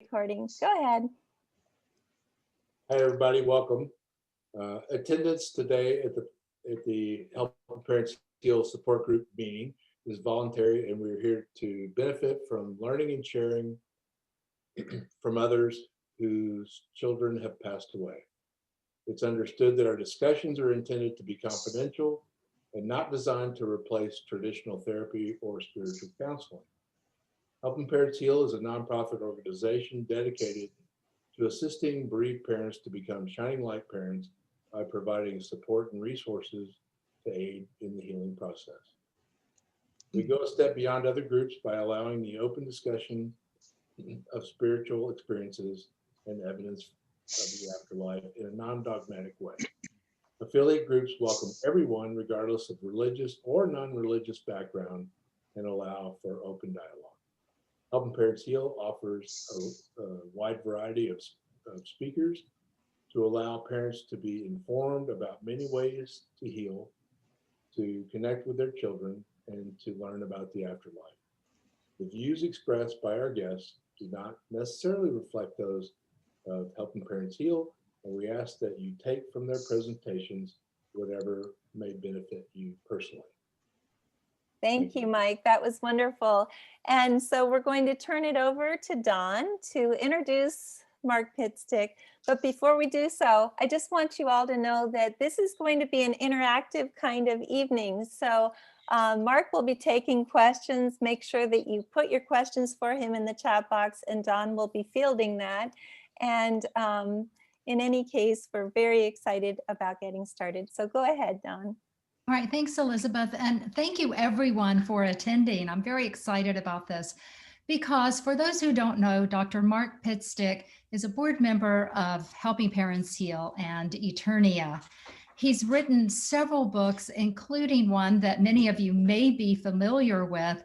recordings. Go ahead. Hi, everybody. Welcome. Attendance today at the Helping Parents Heal support group meeting is voluntary, and we're here to benefit from learning and sharing from others whose children have passed away. It's understood that our discussions are intended to be confidential and not designed to replace traditional therapy or spiritual counseling. Helping Parents Heal is a nonprofit organization dedicated to assisting bereaved parents to become shining light parents by providing support and resources to aid in the healing process. We go a step beyond other groups by allowing the open discussion of spiritual experiences and evidence of the afterlife in a non-dogmatic way. Affiliate groups welcome everyone, regardless of religious or non-religious background, and allow for open dialogue. Helping Parents Heal offers a wide variety of speakers to allow parents to be informed about many ways to heal, to connect with their children, and to learn about the afterlife. The views expressed by our guests do not necessarily reflect those of Helping Parents Heal, and we ask that you take from their presentations whatever may benefit you personally. Thank you, Mike. That was wonderful. And so we're going to turn it over to Dawn to introduce Mark Pitstick. But before we do so, I just want you all to know that this is going to be an interactive kind of evening. So Mark will be taking questions. Make sure that you put your questions for him in the chat box, and Dawn will be fielding that. And in any case, we're very excited about getting started. So go ahead, Dawn. All right, thanks, Elizabeth. And thank you everyone for attending. I'm very excited about this because for those who don't know, Dr. Mark Pitstick is a board member of Helping Parents Heal and Eternia. He's written several books, including one that many of you may be familiar with,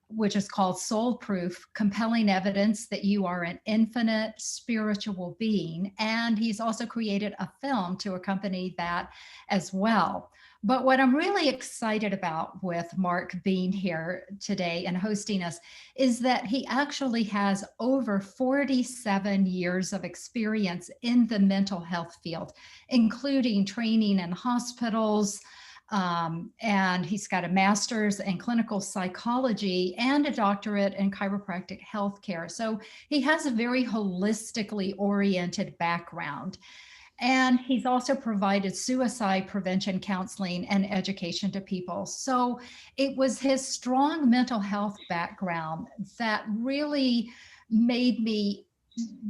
which is called Soul Proof: Compelling Evidence That You Are an Infinite Spiritual Being. And he's also created a film to accompany that as well. But what I'm really excited about with Mark being here today and hosting us is that he actually has over 47 years of experience in the mental health field, including training in hospitals, and he's got a master's in clinical psychology and a doctorate in chiropractic healthcare. So he has a very holistically oriented background. And he's also provided suicide prevention counseling and education to people. So it was his strong mental health background that really made me,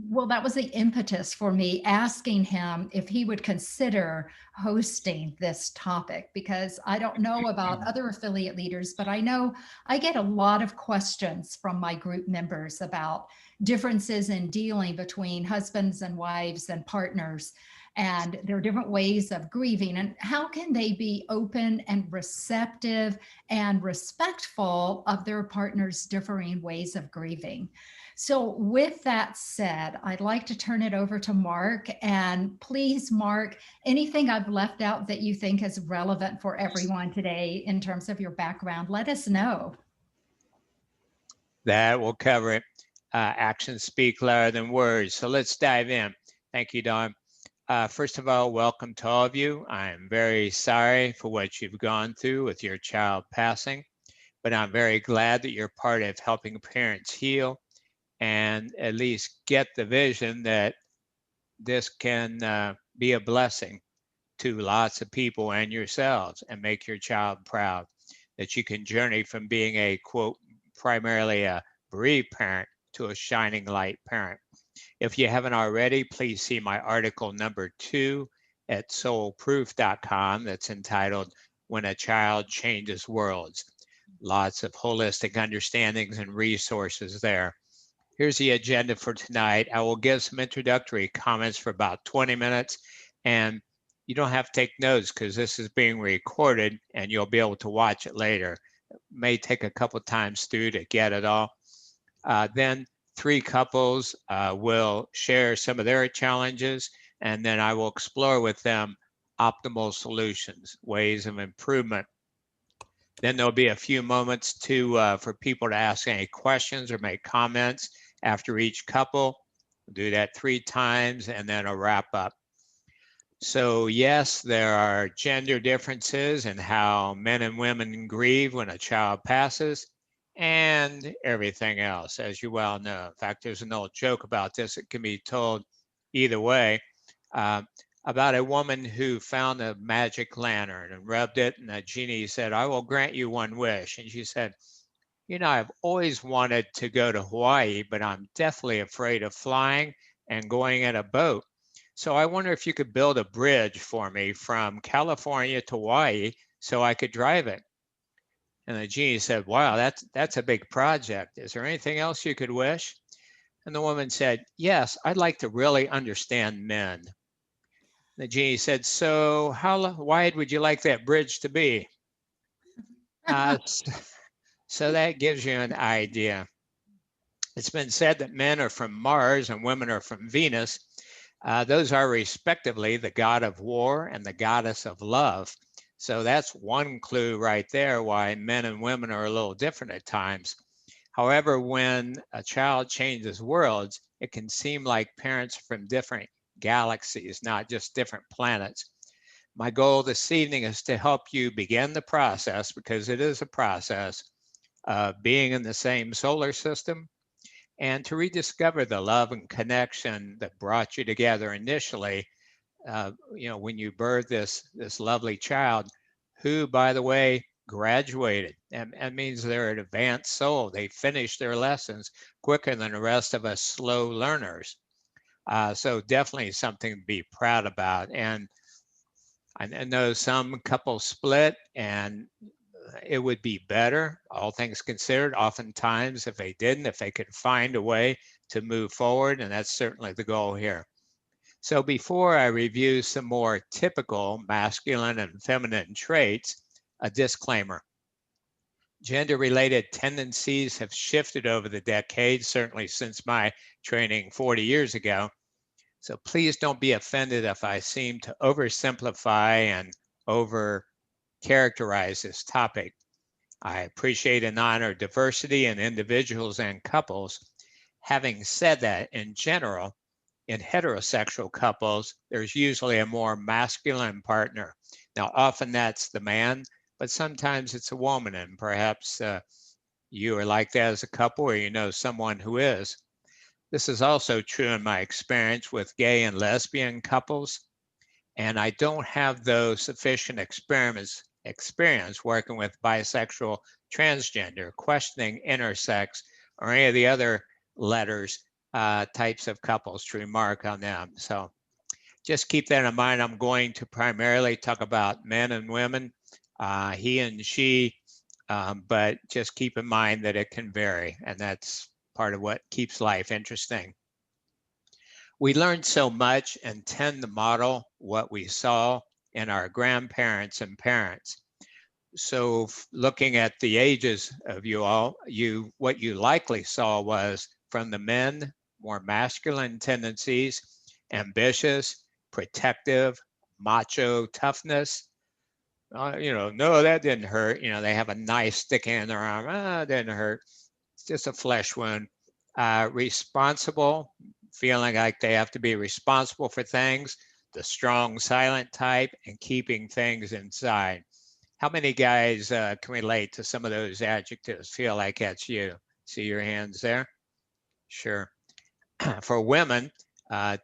well, that was the impetus for me asking him if he would consider hosting this topic, because I don't know about other affiliate leaders, but I know I get a lot of questions from my group members about differences in dealing between husbands and wives and partners. And there are different ways of grieving, and how can they be open and receptive and respectful of their partner's differing ways of grieving. So with that said, I'd like to turn it over to Mark. And please, Mark, anything I've left out that you think is relevant for everyone today in terms of your background, let us know. That will cover it. Actions speak louder than words. So let's dive in. Thank you, Dawn. First of all, welcome to all of you. I'm very sorry for what you've gone through with your child passing, but I'm very glad that you're part of Helping Parents Heal and at least get the vision that this can be a blessing to lots of people and yourselves, and make your child proud, that you can journey from being a, quote, primarily a bereaved parent to a shining light parent. If you haven't already, please see my article number 2 at soulproof.com that's entitled When a Child Changes Worlds. Lots of holistic understandings and resources there. Here's the agenda for tonight. I will give some introductory comments for about 20 minutes, and you don't have to take notes because this is being recorded and you'll be able to watch it later. It may take a couple times through to get it all. Then 3 couples will share some of their challenges, and then I will explore with them optimal solutions, ways of improvement. Then there'll be a few moments for people to ask any questions or make comments after each couple. Do that 3 times and then a wrap up. So yes, there are gender differences in how men and women grieve when a child passes and everything else, as you well know. In fact, there's an old joke about this. It can be told either way, uh, about a woman who found a magic lantern and rubbed it, and the genie said, "I will grant you one wish." And she said, "You know, I've always wanted to go to Hawaii, but I'm deathly afraid of flying and going in a boat. So I wonder if you could build a bridge for me from California to Hawaii so I could drive it." And the genie said, "Wow, that's a big project. Is there anything else you could wish?" And the woman said, "Yes, I'd like to really understand men." The genie said, "So how wide would you like that bridge to be?" Uh, so that gives you an idea. It's been said that men are from Mars and women are from Venus. Those are respectively the god of war and the goddess of love. So that's one clue right there why men and women are a little different at times. However, when a child changes worlds, it can seem like parents from different galaxies, not just different planets. My goal this evening is to help you begin the process, because it is a process of being in the same solar system, and to rediscover the love and connection that brought you together initially, when you birthed this lovely child, who, by the way, graduated. And that means they're an advanced soul. They finished their lessons quicker than the rest of us slow learners. So definitely something to be proud about. And I know some couples split, and it would be better, all things considered, oftentimes, if they could find a way to move forward, and that's certainly the goal here. So before I review some more typical masculine and feminine traits, a disclaimer. Gender-related tendencies have shifted over the decades, certainly since my training 40 years ago. So please don't be offended if I seem to oversimplify and over-characterize this topic. I appreciate and honor diversity in individuals and couples. Having said that, in general, in heterosexual couples, there's usually a more masculine partner. Now, often that's the man, but sometimes it's a woman, and perhaps you are like that as a couple, or you know someone who is. This is also true in my experience with gay and lesbian couples, and I don't have those sufficient experience working with bisexual, transgender, questioning intersex, or any of the other letters types of couples to remark on them. So just keep that in mind. I'm going to primarily talk about men and women, he and she, but just keep in mind that it can vary, and that's part of what keeps life interesting. We learn so much and tend to model what we saw in our grandparents and parents. So looking at the ages of you all, what you likely saw was from the men, more masculine tendencies, ambitious, protective, macho toughness. No, that didn't hurt. They have a knife sticking in their arm. It didn't hurt. It's just a flesh wound. Responsible, feeling like they have to be responsible for things, the strong, silent type, and keeping things inside. How many guys can relate to some of those adjectives? Feel like that's you? See your hands there? Sure. For women,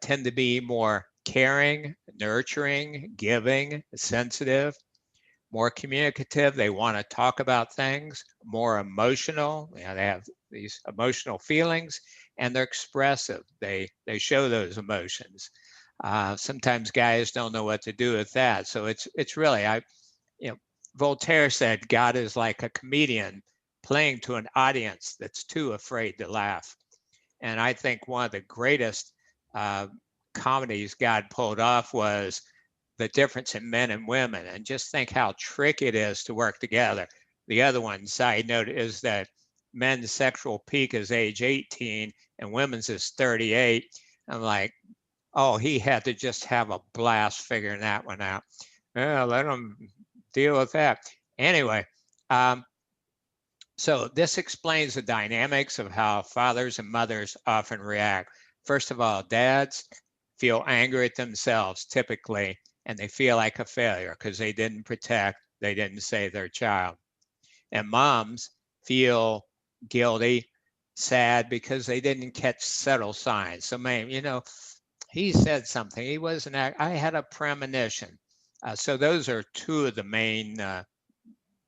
tend to be more caring, nurturing, giving, sensitive, more communicative. They want to talk about things, more emotional. They have these emotional feelings, and they're expressive. They show those emotions. Sometimes guys don't know what to do with that. So it's really, Voltaire said, God is like a comedian playing to an audience that's too afraid to laugh. And I think one of the greatest comedies God pulled off was the difference in men and women. And just think how tricky it is to work together. The other one, side note, is that men's sexual peak is age 18 and women's is 38. I'm like, oh, he had to just have a blast figuring that one out. Yeah, let him deal with that. Anyway, so this explains the dynamics of how fathers and mothers often react. First of all, dads feel angry at themselves typically, and they feel like a failure because they didn't protect, they didn't save their child. And moms feel guilty, sad because they didn't catch subtle signs. So, man, he said something. He wasn't. I had a premonition. So those are two of the main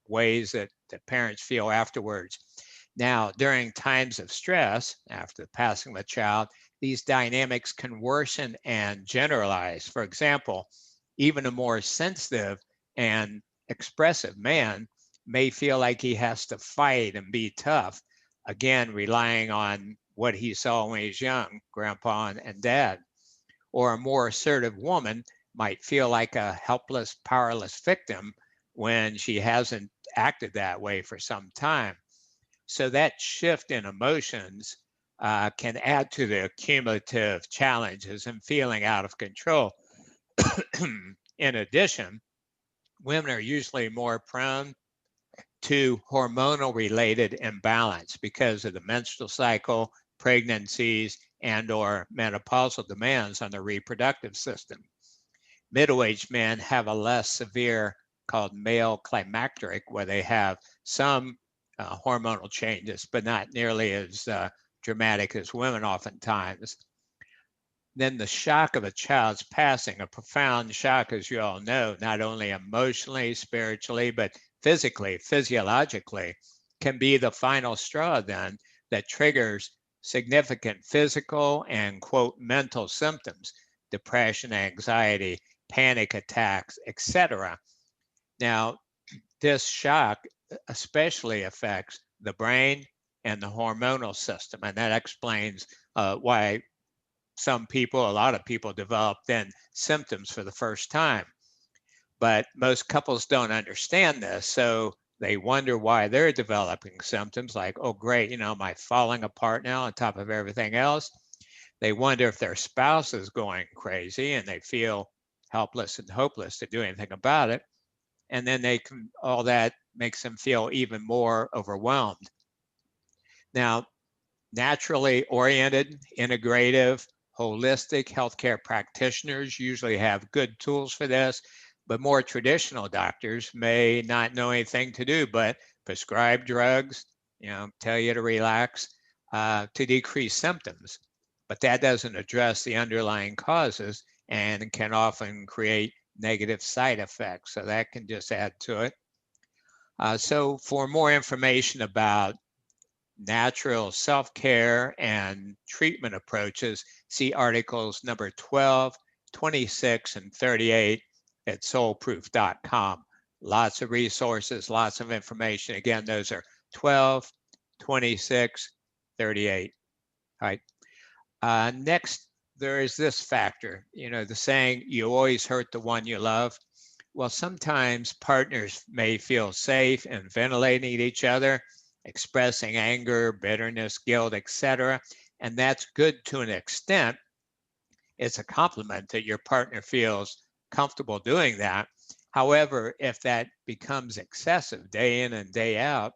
ways that parents feel afterwards. Now, during times of stress, after the passing of a child, these dynamics can worsen and generalize. For example, even a more sensitive and expressive man may feel like he has to fight and be tough, again, relying on what he saw when he was young, grandpa and dad. Or a more assertive woman might feel like a helpless, powerless victim when she hasn't acted that way for some time. So that shift in emotions can add to the cumulative challenges and feeling out of control. In addition, women are usually more prone to hormonal related imbalance because of the menstrual cycle, pregnancies, and or menopausal demands on the reproductive system. Middle-aged men have a less severe called male climacteric, where they have some hormonal changes, but not nearly as dramatic as women oftentimes. Then the shock of a child's passing, a profound shock, as you all know, not only emotionally, spiritually, but physically, physiologically, can be the final straw then that triggers significant physical and, quote, mental symptoms, depression, anxiety, panic attacks, etc. Now, this shock especially affects the brain and the hormonal system, and that explains why a lot of people develop then symptoms for the first time. But most couples don't understand this, so they wonder why they're developing symptoms like, oh, great, am I falling apart now on top of everything else? They wonder if their spouse is going crazy and they feel helpless and hopeless to do anything about it. And then all that makes them feel even more overwhelmed. Now, naturally oriented, integrative, holistic healthcare practitioners usually have good tools for this, but more traditional doctors may not know anything to do but prescribe drugs, tell you to relax, to decrease symptoms. But that doesn't address the underlying causes and can often create negative side effects. So that can just add to it. So for more information about natural self-care and treatment approaches, see articles number 12, 26, and 38 at soulproof.com. Lots of resources, lots of information. Again, those are 12, 26, 38. All right. Next, there is this factor, the saying, you always hurt the one you love. Well, sometimes partners may feel safe in ventilating at each other, expressing anger, bitterness, guilt, etc. And that's good to an extent. It's a compliment that your partner feels comfortable doing that. However, if that becomes excessive day in and day out,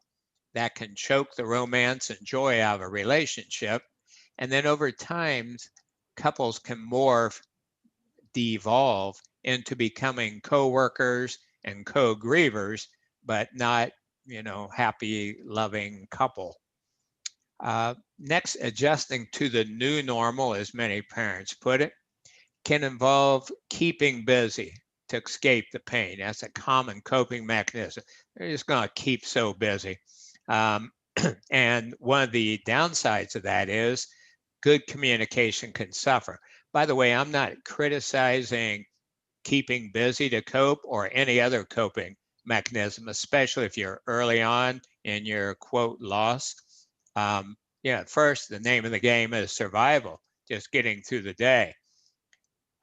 that can choke the romance and joy out of a relationship. And then over time, couples can morph, devolve into becoming co-workers and co-grievers, but not, happy, loving couple. Next, adjusting to the new normal, as many parents put it, can involve keeping busy to escape the pain. That's a common coping mechanism. They're just going to keep so busy. And one of the downsides of that is good communication can suffer. By the way, I'm not criticizing keeping busy to cope or any other coping mechanism, especially if you're early on in your, quote, loss. First, the name of the game is survival, just getting through the day.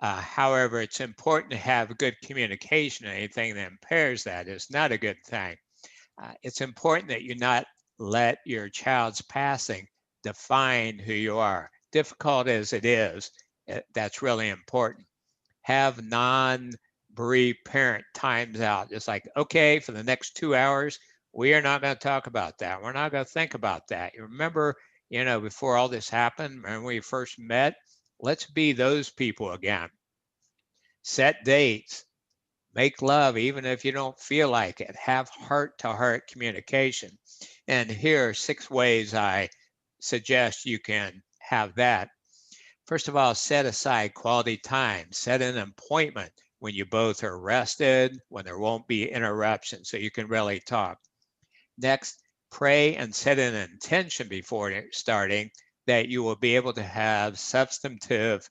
However, it's important to have good communication. Anything that impairs that is not a good thing. It's important that you not let your child's passing define who you are. Difficult as it is, that's really important. Have non-bereaved parent times out. It's like, okay, for the next 2 hours, we are not going to talk about that. We're not going to think about that. You remember, before all this happened, when we first met, Let's be those people again. Set dates. Make love even if you don't feel like it. Have heart-to-heart communication. And here are 6 ways I suggest you can have that. First of all, set aside quality time. Set an appointment when you both are rested, when there won't be interruptions, so you can really talk. Next, pray and set an intention before starting that you will be able to have substantive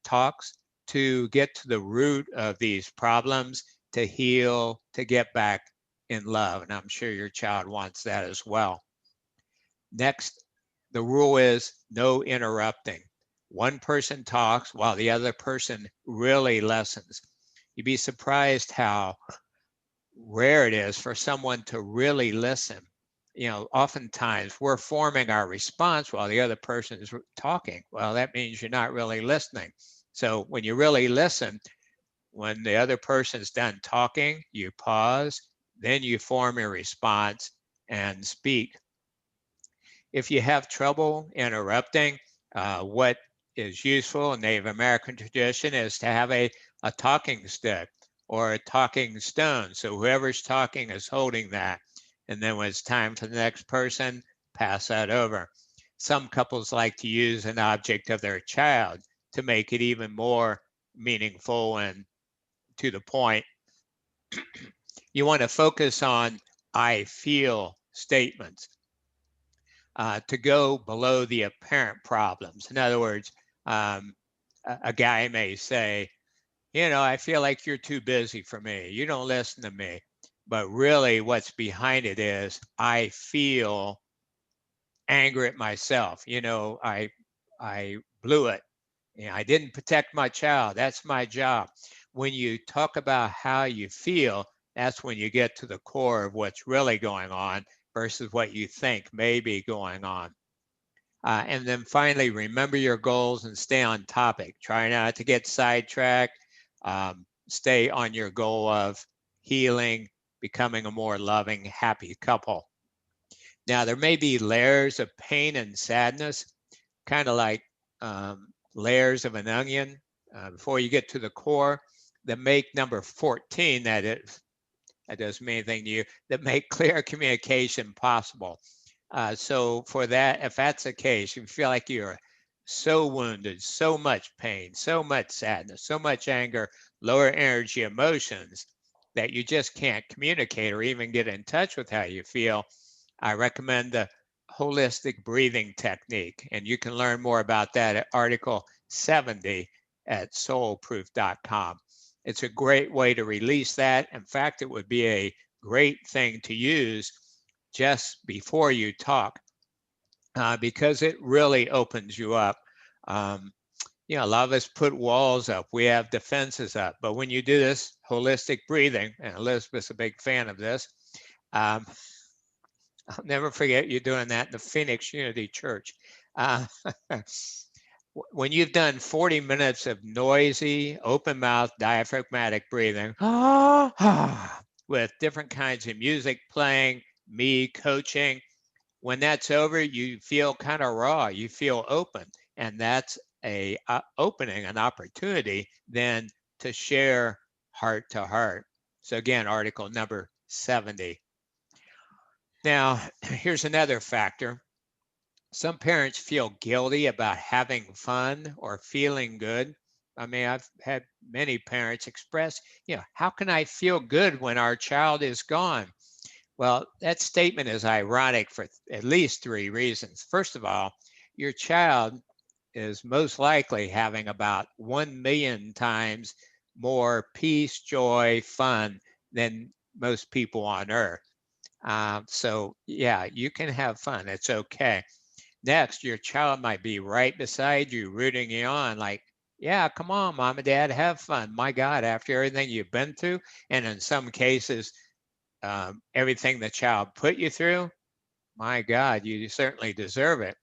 talks to get to the root of these problems, to heal, to get back in love. And I'm sure your child wants that as well. Next, the rule is no interrupting. One person talks while the other person really listens. You'd be surprised how rare it is for someone to really listen. You know, oftentimes we're forming our response while the other person is talking. Well, that means you're not really listening. So when you really listen, when the other person's done talking, you pause, then you form your response and speak. If you have trouble interrupting, what is useful in Native American tradition is to have a talking stick or a talking stone. So whoever's talking is holding that. And then when it's time for the next person, pass that over. Some couples like to use an object of their child to make it even more meaningful and to the point. You want to focus on I feel statements to go below the apparent problems. In other words, a guy may say, you know, I feel like you're too busy for me. You don't listen to me. But really what's behind it is I feel anger at myself. You know, I blew it. You know, I didn't protect my child. That's my job. When you talk about how you feel, that's when you get to the core of what's really going on versus what you think may be going on. And then finally, remember your goals and stay on topic. Try not to get sidetracked. Stay on your goal of healing, becoming a more loving, happy couple. Now, there may be layers of pain and sadness, kind of like layers of an onion before you get to the core that make number 14, that doesn't mean anything to you, that make clear communication possible. So for that, if that's the case, you feel like you're so wounded, so much pain, so much sadness, so much anger, lower energy emotions that you just can't communicate or even get in touch with how you feel, I recommend the holistic breathing technique. And you can learn more about that at article 70 at soulproof.com. It's a great way to release that. In fact, it would be a great thing to use just before you talk because it really opens you up. You know, a lot of us put walls up. We have defenses up. But when you do this holistic breathing, and Elizabeth's a big fan of this, I'll never forget you doing that in the Phoenix Unity Church. When you've done 40 minutes of noisy, open mouth, diaphragmatic breathing, with different kinds of music playing, me coaching, when that's over, you feel kind of raw, you feel open. And that's a opening, an opportunity then to share heart to heart. So again, article number 70. Now, here's another factor. Some parents feel guilty about having fun or feeling good. I mean, I've had many parents express, you know, how can I feel good when our child is gone? Well, that statement is ironic for at least 3 reasons. First of all, your child is most likely having about 1 million times more peace, joy, fun than most people on earth. So yeah, you can have fun. It's okay. Next, your child might be right beside you, rooting you on like, yeah, come on, mom and dad, have fun. My God, after everything you've been through, and in some cases, everything the child put you through, my God, you certainly deserve it.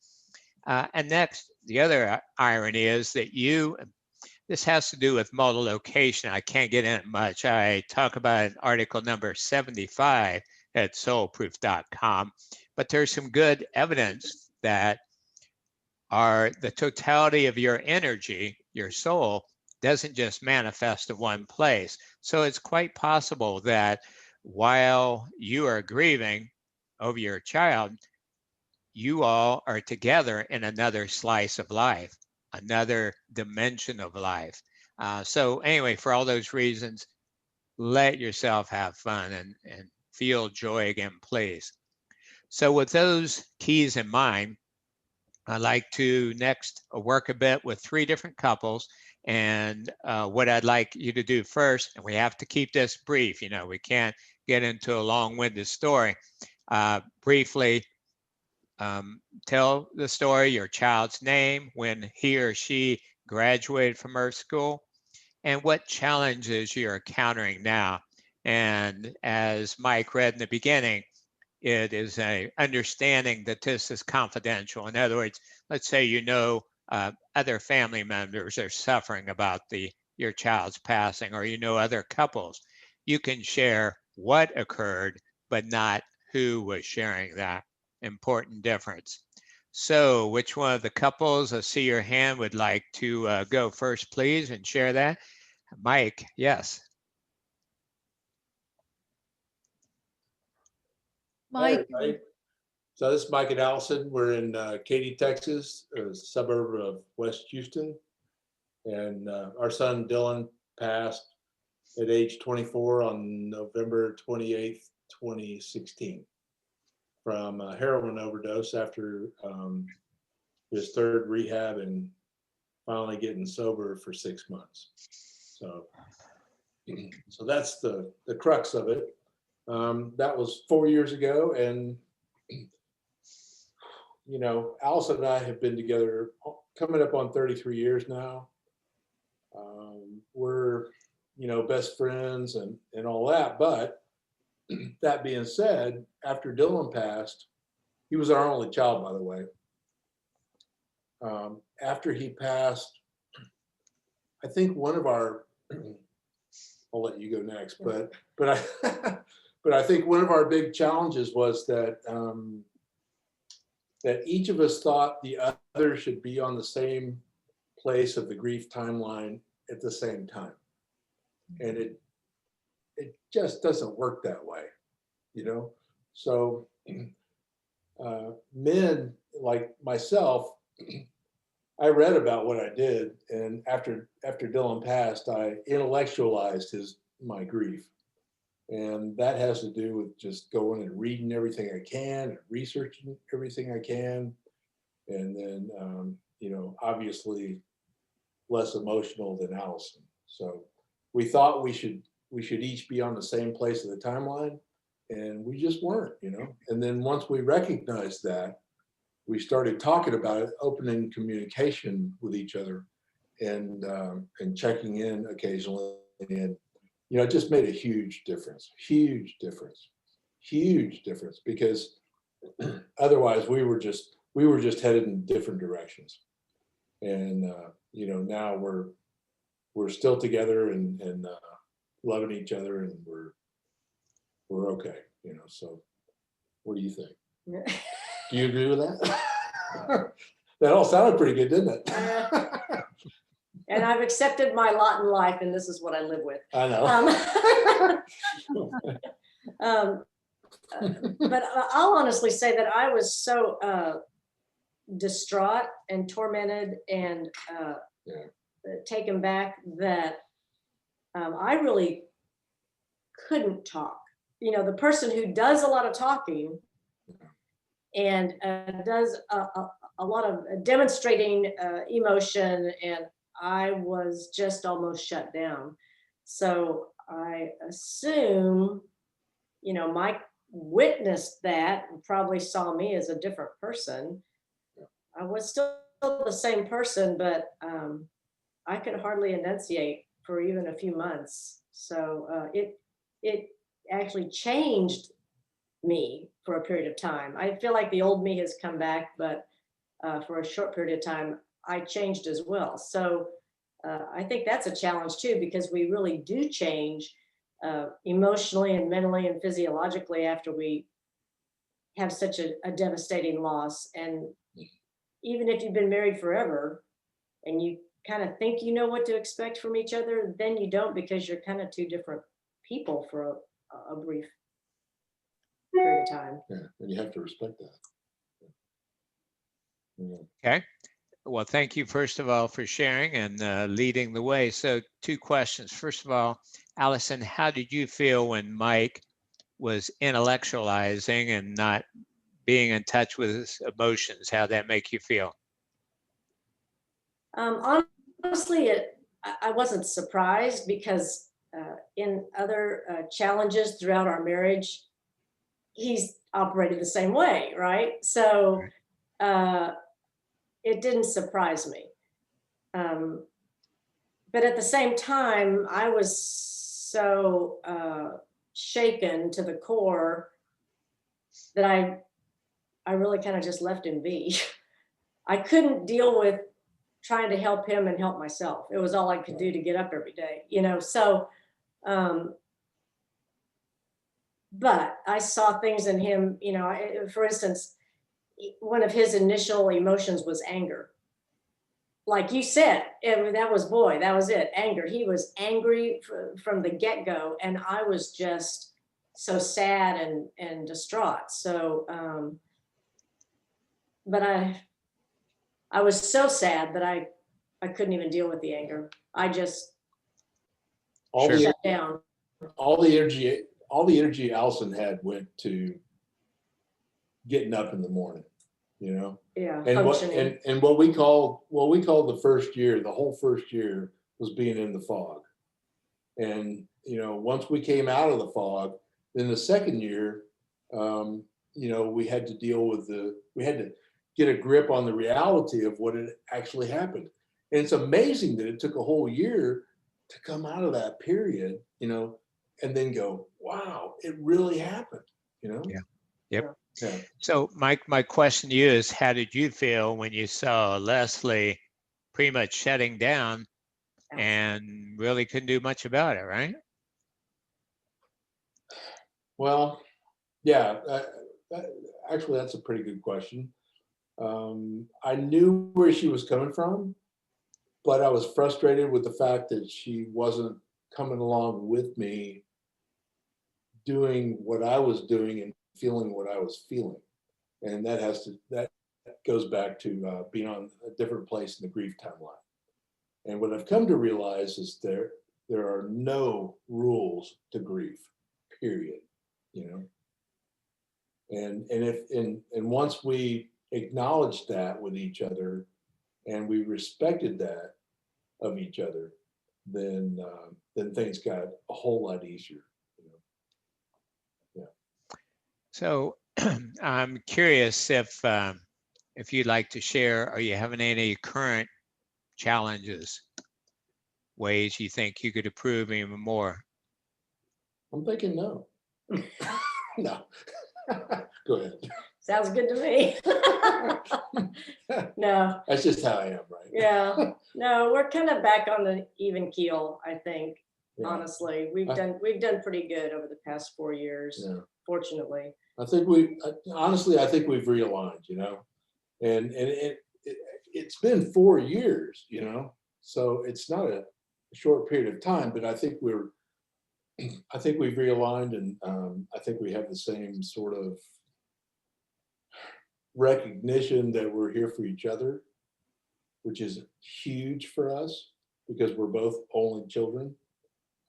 And next, the other irony is that this has to do with multilocation. I can't get in it much. I talk about it in article number 75 at soulproof.com, but there's some good evidence that are the totality of your energy, your soul, doesn't just manifest in one place. So it's quite possible that while you are grieving over your child, you all are together in another slice of life, another dimension of life. So anyway, for all those reasons, let yourself have fun and feel joy again, please. So with those keys in mind, I'd like to next work a bit with 3 different couples. And what I'd like you to do first, and we have to keep this brief, you know, we can't get into a long-winded story. Briefly, tell the story, your child's name, when he or she graduated from Earth School, and what challenges you're encountering now. And as Mike read in the beginning, it is a understanding that this is confidential. In other words, let's say you know other family members are suffering about your child's passing, or you know other couples. You can share what occurred, but not who was sharing that. Important difference. So which one of the couples, I see your hand, would like to go first, please, and share that? Mike, yes. Hi, Mike, everybody. So this is Mike and Allison. We're in Katy, Texas, a suburb of West Houston. And our son Dylan passed at age 24 on November 28th, 2016 from a heroin overdose after his 3rd rehab and finally getting sober for 6 months. So that's the crux of it. That was 4 years ago, and you know, Allison and I have been together coming up on 33 years now. We're, you know, best friends and all that. But that being said, after Dylan passed, he was our only child, by the way. After he passed, I think one of our, I'll let you go next, but I think one of our big challenges was that that each of us thought the other should be on the same place of the grief timeline at the same time. And it just doesn't work that way, you know? So men like myself, I read about what I did, and after Dylan passed, I intellectualized my grief. And that has to do with just going and reading everything I can, and researching everything I can. And then, you know, obviously less emotional than Allison. So we thought we should each be on the same place of the timeline, and we just weren't, you know? And then once we recognized that, we started talking about it, opening communication with each other and checking in occasionally. And you know, it just made a huge difference, because otherwise we were just headed in different directions. And you know, now we're still together and loving each other, and we're okay, you know. So what do you think? Do you agree with that? That all sounded pretty good, didn't it? And I've accepted my lot in life, and this is what I live with. I know. But I'll honestly say that I was so distraught and tormented and taken back that I really couldn't talk. You know, the person who does a lot of talking and does a lot of demonstrating emotion, and I was just almost shut down. So I assume, you know, Mike witnessed that and probably saw me as a different person. I was still the same person, but I could hardly enunciate for even a few months. So it actually changed me for a period of time. I feel like the old me has come back, but for a short period of time, I changed as well. So I think that's a challenge too, because we really do change emotionally and mentally and physiologically after we have such a devastating loss. And even if you've been married forever and you kind of think you know what to expect from each other, then you don't, because you're kind of two different people for a brief period of time. Yeah, and you have to respect that. Yeah. Okay. Well, thank you, first of all, for sharing and leading the way. So 2 questions. First of all, Allison, how did you feel when Mike was intellectualizing and not being in touch with his emotions? How'd that make you feel? Honestly, I wasn't surprised, because in other challenges throughout our marriage, he's operated the same way, right? So it didn't surprise me. But at the same time, I was so shaken to the core that I really kind of just left him be. I couldn't deal with trying to help him and help myself. It was all I could do to get up every day, you know? So, but I saw things in him, you know, for instance, one of his initial emotions was anger. Like you said, that was it, anger. He was angry from the get-go, and I was just so sad and distraught. So, but I was so sad that I couldn't even deal with the anger. I just All Sure. the shut down. all the energy Allison had went to getting up in the morning, you know. Yeah, And functioning. what we call the first year, the whole first year was being in the fog. And you know, once we came out of the fog, then the second year, you know, we had to deal with we had to get a grip on the reality of what had actually happened. And it's amazing that it took a whole year to come out of that period, you know, and then go, wow, it really happened, you know? Yeah. Yep. Yeah. So Mike, my question to you is, how did you feel when you saw Leslie pretty much shutting down and really couldn't do much about it, right? Well, yeah, actually, that's a pretty good question. I knew where she was coming from, but I was frustrated with the fact that she wasn't coming along with me doing what I was doing and feeling what I was feeling. And that goes back to being on a different place in the grief timeline. And what I've come to realize is there are no rules to grief, period, you know? And once we acknowledged that with each other and we respected that of each other, then things got a whole lot easier. You know? Yeah. So I'm curious if you'd like to share, are you having any current challenges, ways you think you could improve even more? I'm thinking no. No. Go ahead. Sounds good to me. No. That's just how I am, right? Yeah. No, we're kind of back on the even keel, I think. Yeah. Honestly, we've done pretty good over the past 4 years, Yeah. fortunately. I think honestly, I think we've realigned, you know, and it's been 4 years, you know, so it's not a short period of time, but I think we've realigned, and I think we have the same sort of recognition that we're here for each other, which is huge for us because we're both only children.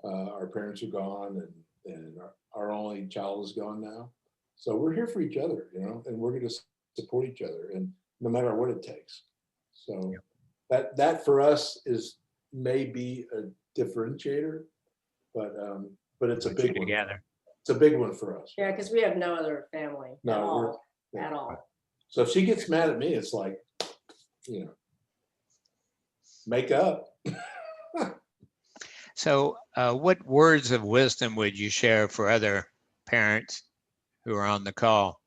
Our parents are gone, and our only child is gone now. So we're here for each other, you know, and we're going to support each other, and no matter what it takes. So that for us is maybe a differentiator, but it's a big one. Together. It's a big one for us. Yeah, because we have no other family No, at we're- all. yeah. At all. So if she gets mad at me, it's like, you know, make up. So what words of wisdom would you share for other parents who are on the call?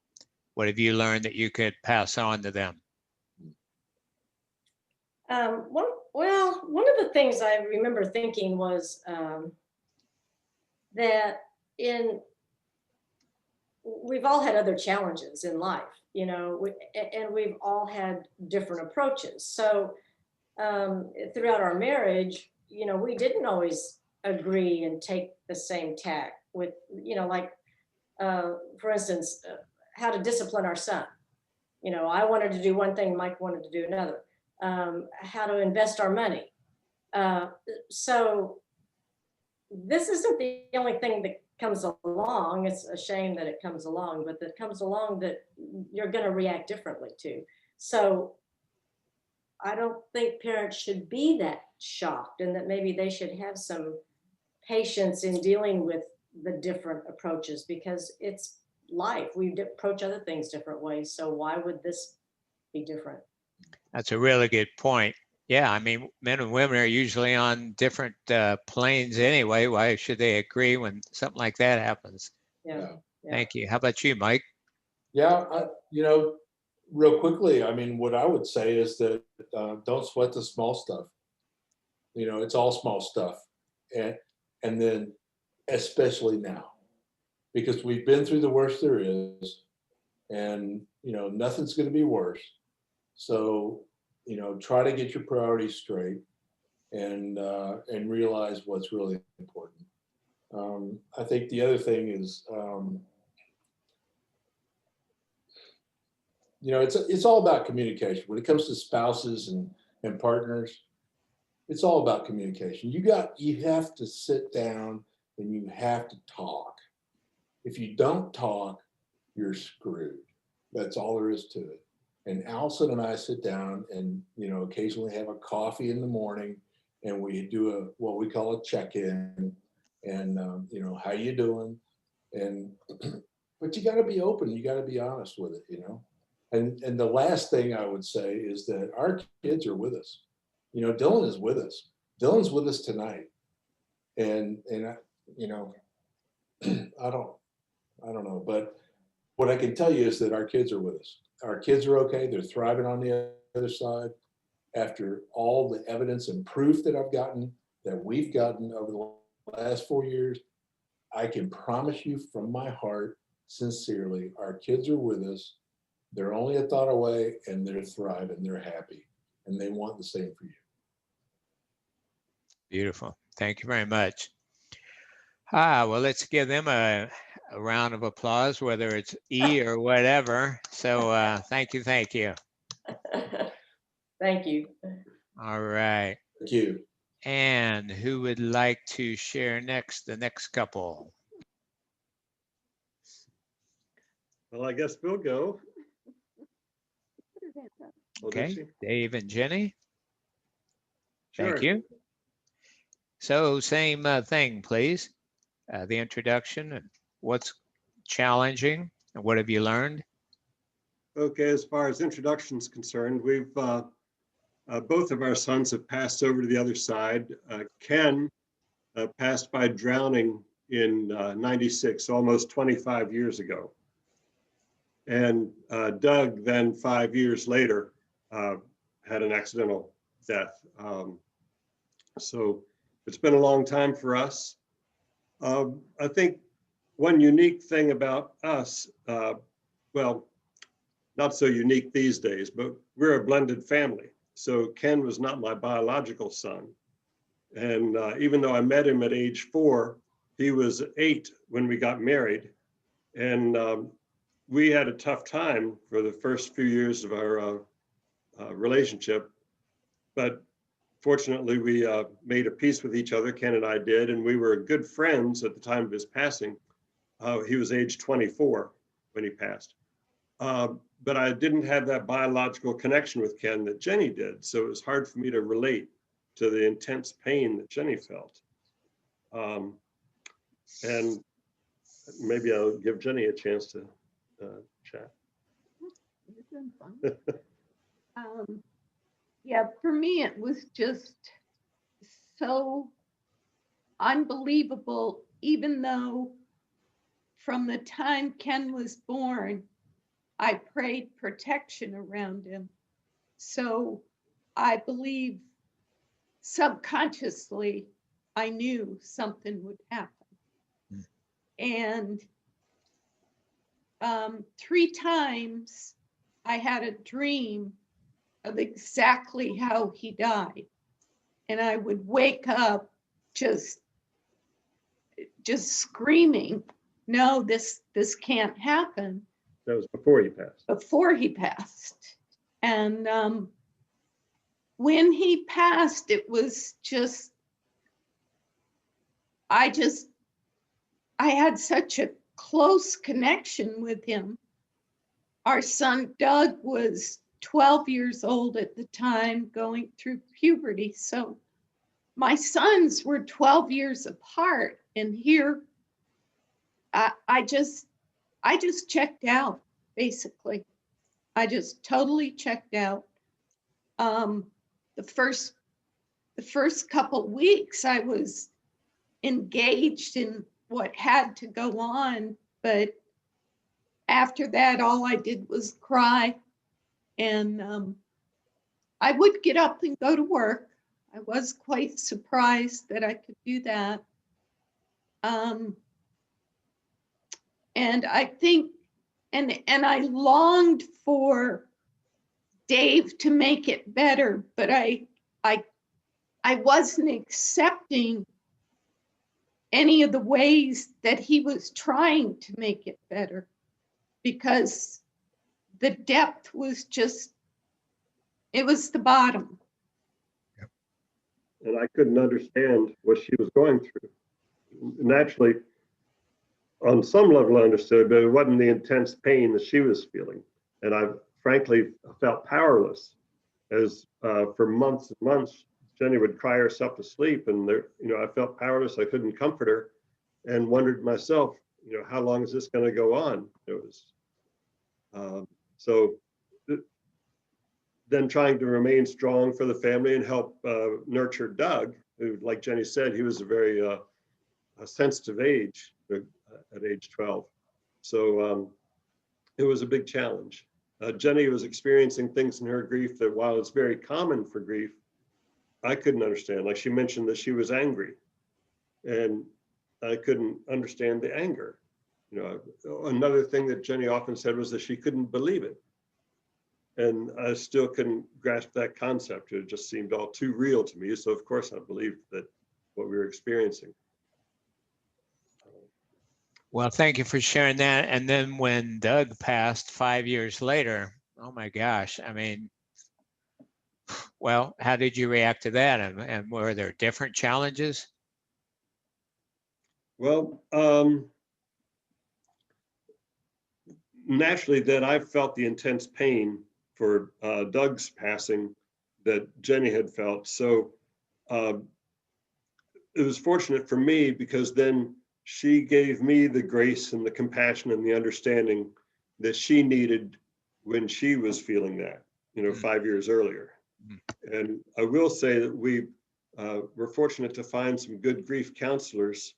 What have you learned that you could pass on to them? One of the things I remember thinking was that we've all had other challenges in life, you know, and we've all had different approaches. So throughout our marriage, you know, we didn't always agree and take the same tack with, you know, like, for instance, how to discipline our son. You know, I wanted to do one thing, Mike wanted to do another. How to invest our money. So this isn't the only thing that comes along. It's a shame that it comes along, but that comes along that you're going to react differently to. So I don't think parents should be that shocked, and that maybe they should have some patience in dealing with the different approaches, because it's life. We approach other things different ways. So why would this be different? That's a really good point. Yeah, I mean, men and women are usually on different planes anyway. Why should they agree when something like that happens? Yeah. Thank you. How about you, Mike? Yeah, you know, real quickly, I mean, what I would say is that don't sweat the small stuff. You know, it's all small stuff. And then especially now, because we've been through the worst there is, and, you know, nothing's going to be worse. So, you know, try to get your priorities straight and realize what's really important. I think the other thing is, you know, it's all about communication. When it comes to spouses and partners, it's all about communication. You have to sit down and you have to talk. If you don't talk, you're screwed. That's all there is to it. And Allison and I sit down and, you know, occasionally have a coffee in the morning, and we do what we call a check-in, and you know, how you doing? And but you got to be open. You got to be honest with it, you know. And the last thing I would say is that our kids are with us. You know, Dylan is with us. Dylan's with us tonight, and I, you know, I don't know, but what I can tell you is that our kids are with us. Our kids are okay. They're thriving on the other side. After all the evidence and proof that we've gotten over the last 4 years, I can promise you from my heart, sincerely, our kids are with us. They're only a thought away, and they're thriving. They're happy, and they want the same for you. Beautiful. Thank you very much. Well, let's give them a round of applause, whether it's E or whatever. So thank you. Thank you. All right. Thank you. And who would like to share next, the next couple? Well, I guess we'll go. Oh, did Okay, she? Dave and Jenny. Thank Sure. you. So same thing, please. The introduction and what's challenging and what have you learned? Okay, as far as introduction is concerned, we've both of our sons have passed over to the other side. Ken passed by drowning in 96, almost 25 years ago. And Doug then 5 years later had an accidental death. So it's been a long time for us. I think one unique thing about us, well, not so unique these days, but we're a blended family. So Ken was not my biological son. And even though I met him at age 4, he was 8 when we got married. And we had a tough time for the first few years of our relationship. But fortunately, we made a peace with each other, Ken and I did, and we were good friends at the time of his passing. He was age 24 when he passed. But I didn't have that biological connection with Ken that Jenny did, so it was hard for me to relate to the intense pain that Jenny felt. And maybe I'll give Jenny a chance to chat. It's been fun. Yeah, for me, it was just so unbelievable, even though from the time Ken was born, I prayed protection around him. So I believe subconsciously, I knew something would happen. And 3 times I had a dream of exactly how he died. And I would wake up just screaming, no, this can't happen, That was before he passed. before he passed. And when he passed, it was just, I had such a close connection with him. Our son Doug was 12 years old at the time, going through puberty. So my sons were 12 years apart, and here I just checked out, basically. I just totally checked out. The first couple weeks I was engaged in what had to go on, but after that, all I did was cry. And I would get up and go to work. I was quite surprised that I could do that. And I think, and I longed for Dave to make it better, but I wasn't accepting any of the ways that he was trying to make it better, because the depth was just, it was the bottom. And I couldn't understand what she was going through. Naturally, on some level I understood, but it wasn't the intense pain that she was feeling. And I frankly felt powerless, as for months and months, Jenny would cry herself to sleep, and there, I felt powerless. I couldn't comfort her, and wondered myself, how long is this going to go on? It was then trying to remain strong for the family and help nurture Doug, who, like Jenny said, he was a very a sensitive age at age 12. So it was a big challenge. Jenny was experiencing things in her grief that, while it's very common for grief, I couldn't understand. Like she mentioned that she was angry, and I couldn't understand the anger. Another thing that Jenny often said was that she couldn't believe it. And I still couldn't grasp that concept. It just seemed all too real to me. So of course I believed that what we were experiencing. Well, thank you for sharing that. And then when Doug passed 5 years later, oh my gosh, I mean, well, how did you react to that? And were there different challenges? Well, naturally, that I felt the intense pain for Doug's passing that Jenny had felt. So it was fortunate for me, because then she gave me the grace and the compassion and the understanding that she needed when she was feeling that, 5 years earlier. And I will say that we were fortunate to find some good grief counselors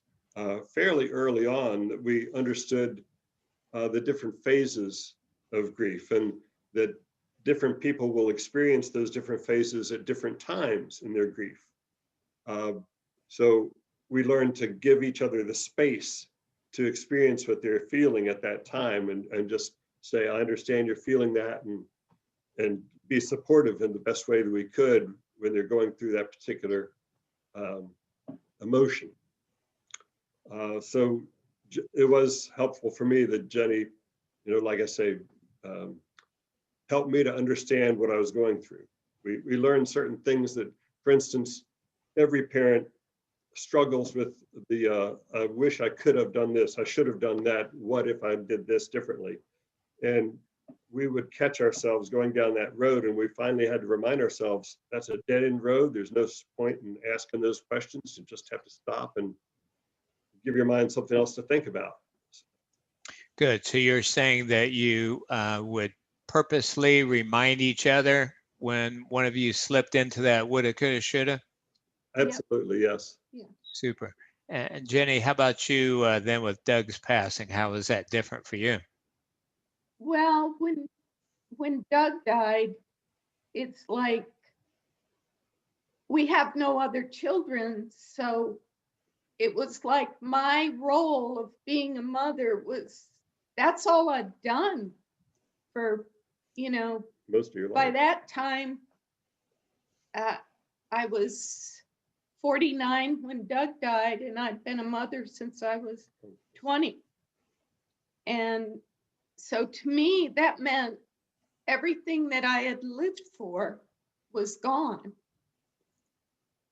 fairly early on, that we understood the different phases of grief, and that different people will experience those different phases at different times in their grief. So we learned to give each other the space to experience what they're feeling at that time, and just say, I understand you're feeling that, and be supportive in the best way that we could when they're going through that particular emotion. So it was helpful for me that Jenny, like I say, helped me to understand what I was going through. We learned certain things that, for instance, every parent struggles with the, I wish I could have done this, I should have done that, what if I did this differently? And we would catch ourselves going down that road, and we finally had to remind ourselves that's a dead-end road. There's no point in asking those questions. You just have to stop and give your mind something else to think about. Good. So you're saying that you would purposely remind each other when one of you slipped into that woulda, coulda, shoulda? Absolutely, yes. Yeah. Super. And Jenny, how about you then with Doug's passing? How was that different for you? Well, when Doug died, it's like we have no other children, so it was like my role of being a mother was, that's all I'd done for you know, Most of your by life. that time, I was 49 when Doug died, and I'd been a mother since I was 20. And so to me, that meant everything that I had lived for was gone.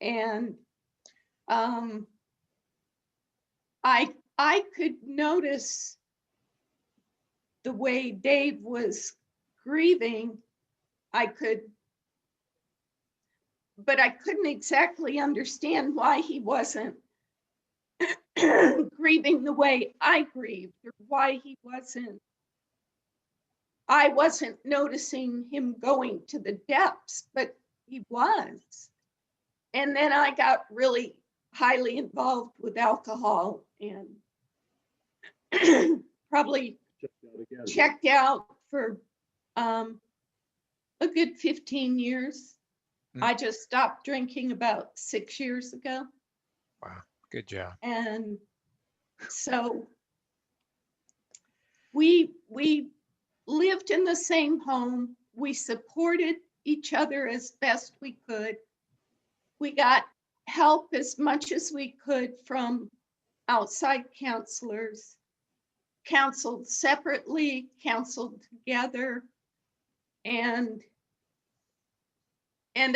And I could notice the way Dave was grieving. But I couldn't exactly understand why he wasn't grieving the way I grieved, or why I wasn't noticing him going to the depths, but he was. And then I got really highly involved with alcohol and probably checked out for a good 15 years. I just stopped drinking about 6 years ago. Wow, good job. And so we lived in the same home. We supported each other as best we could. We got help as much as we could from outside counselors, counseled separately, counseled together. And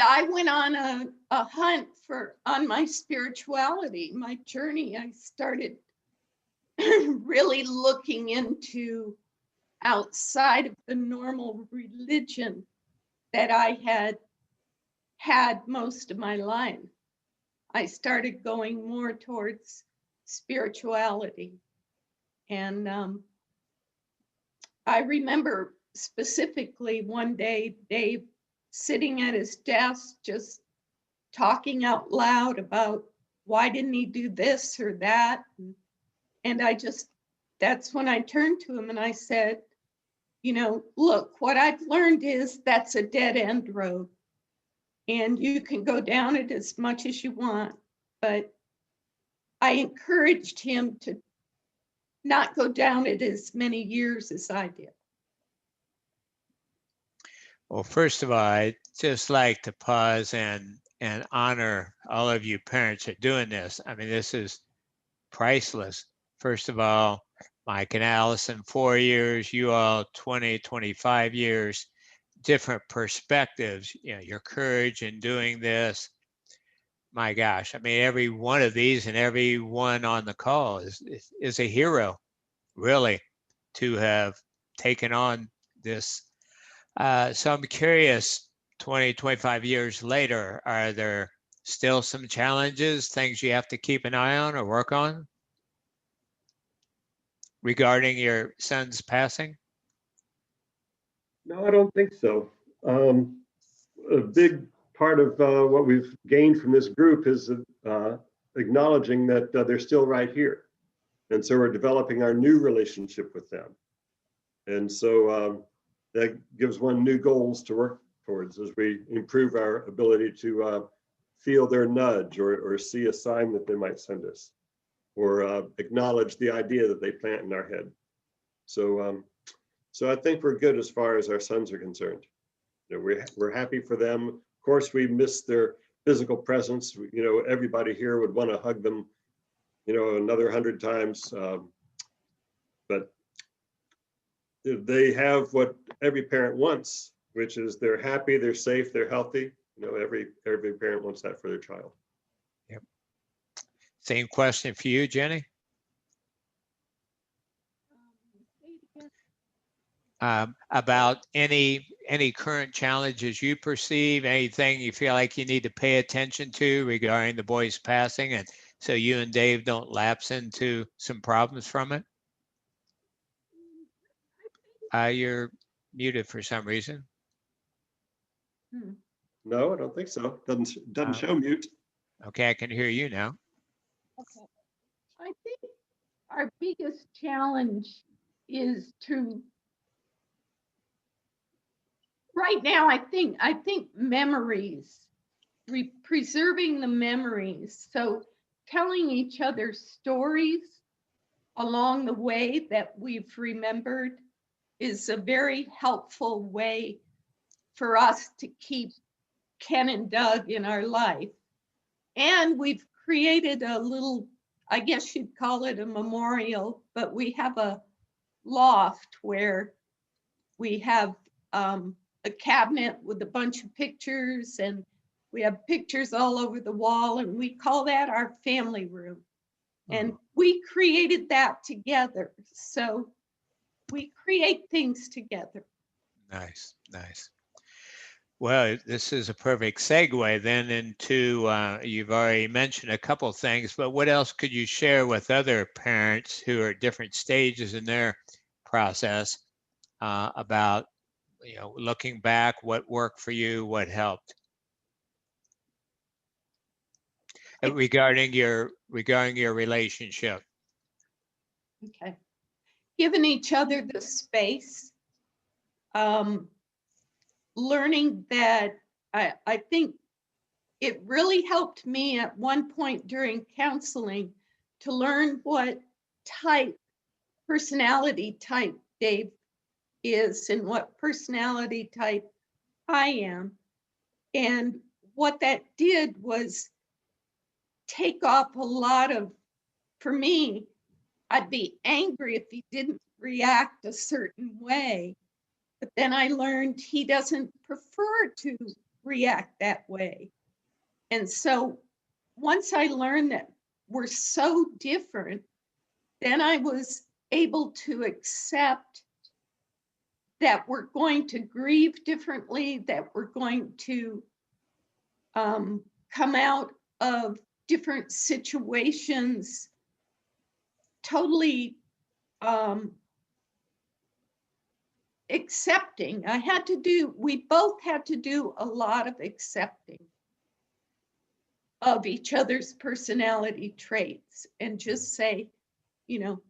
I went on a hunt on my spirituality, my journey. I started really looking into outside of the normal religion that I had most of my life. I started going more towards spirituality. And I remember specifically one day, Dave sitting at his desk, just talking out loud about why didn't he do this or that. And that's when I turned to him and I said, you know, look, what I've learned is that's a dead end road. And you can go down it as much as you want. But I encouraged him to not go down it as many years as I did. Well, first of all, I'd just like to pause and honor all of you parents that are doing this. I mean, this is priceless. First of all, Mike and Allison, 4 years, you all 20, 25 years, different perspectives, you know, your courage in doing this. My gosh, I mean, every one of these and every one on the call is a hero, really, to have taken on this. So I'm curious, 20, 25 years later, are there still some challenges, things you have to keep an eye on or work on regarding your son's passing? No, I don't think so. A big part of what we've gained from this group is acknowledging that they're still right here. And so we're developing our new relationship with them. And so that gives one new goals to work towards as we improve our ability to feel their nudge or see a sign that they might send us, or acknowledge the idea that they plant in our head. So I think we're good as far as our sons are concerned. You know, we're happy for them. Of course, we miss their physical presence. You know, everybody here would want to hug them, you know, another 100 times. But they have what every parent wants, which is they're happy, they're safe, they're healthy. You know, every parent wants that for their child. Yep. Same question for you, Jenny. About any current challenges you perceive, anything you feel like you need to pay attention to regarding the boy's passing, and so you and Dave don't lapse into some problems from it? You're muted for some reason. No, I don't think so. Doesn't show mute. Okay, I can hear you now. Okay. I think our biggest challenge is to, right now, I think memories, preserving the memories. So telling each other stories along the way that we've remembered is a very helpful way for us to keep Ken and Doug in our life. And we've created a little, I guess you'd call it a memorial, but we have a loft where we have a cabinet with a bunch of pictures, and we have pictures all over the wall, and we call that our family room. And we created that together. So we create things together. Nice, nice. Well, this is a perfect segue then into, you've already mentioned a couple things, but what else could you share with other parents who are at different stages in their process about, you know, looking back, what worked for you, what helped? Regarding your relationship. Okay. Giving each other the space. Learning that I think it really helped me at one point during counseling to learn what personality type Dave is and what personality type I am. And what that did was take off a lot of, for me, I'd be angry if he didn't react a certain way. But then I learned he doesn't prefer to react that way. And so once I learned that we're so different, then I was able to accept that we're going to grieve differently, that we're going to come out of different situations totally accepting. We both had to do a lot of accepting of each other's personality traits and just say, you know,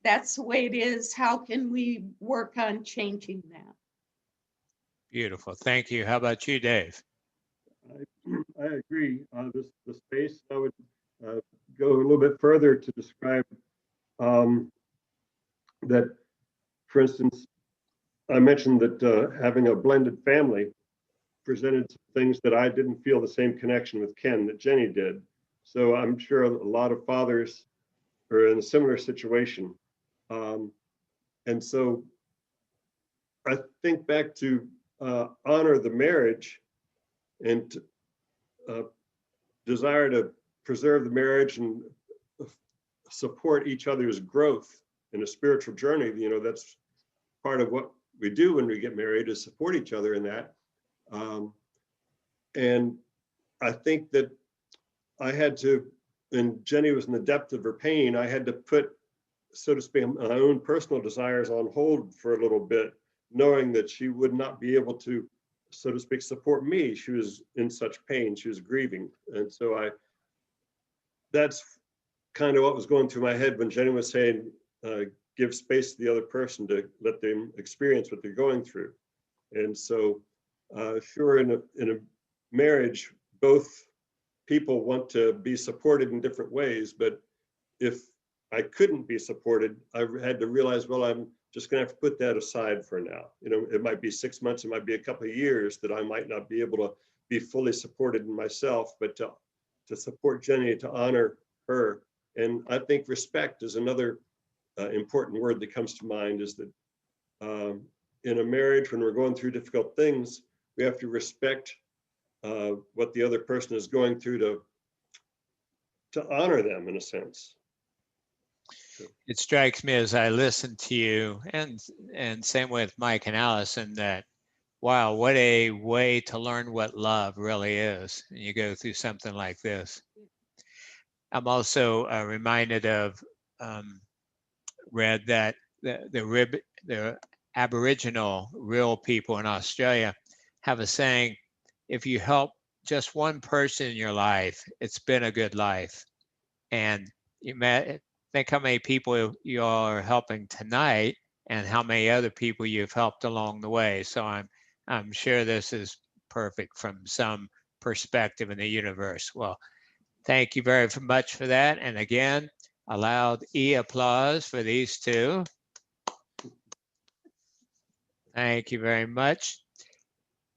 that's the way it is. How can we work on changing that? Beautiful. Thank you. How about you, Dave? I agree. The space, I would go a little bit further to describe that, for instance, I mentioned that having a blended family presented some things that I didn't feel the same connection with Ken that Jenny did. So I'm sure a lot of fathers are in a similar situation. And so I think back to honor the marriage and desire to preserve the marriage and support each other's growth in a spiritual journey. You know, that's part of what we do when we get married, is support each other in that. And I think that I had to, and Jenny was in the depth of her pain, I had to put, so to speak, my own personal desires on hold for a little bit, knowing that she would not be able to, so to speak, support me. She was in such pain, she was grieving. And so that's kind of what was going through my head when Jenny was saying, give space to the other person to let them experience what they're going through. And so sure, in a marriage, both people want to be supported in different ways, but if I couldn't be supported, I had to realize, well, I'm just gonna have to put that aside for now. You know, it might be 6 months, it might be a couple of years that I might not be able to be fully supported in myself, but to support Jenny, to honor her. And I think respect is another important word that comes to mind, is that in a marriage, when we're going through difficult things, we have to respect what the other person is going through to honor them in a sense. It strikes me as I listen to you, and same with Mike and Allison, that wow, what a way to learn what love really is. And you go through something like this. I'm also reminded of, read that the Aboriginal real people in Australia have a saying, if you help just one person in your life, it's been a good life. And you think how many people you are helping tonight and how many other people you've helped along the way. So I'm sure this is perfect from some perspective in the universe. Well, thank you very much for that. And again, a loud applause for these two. Thank you very much.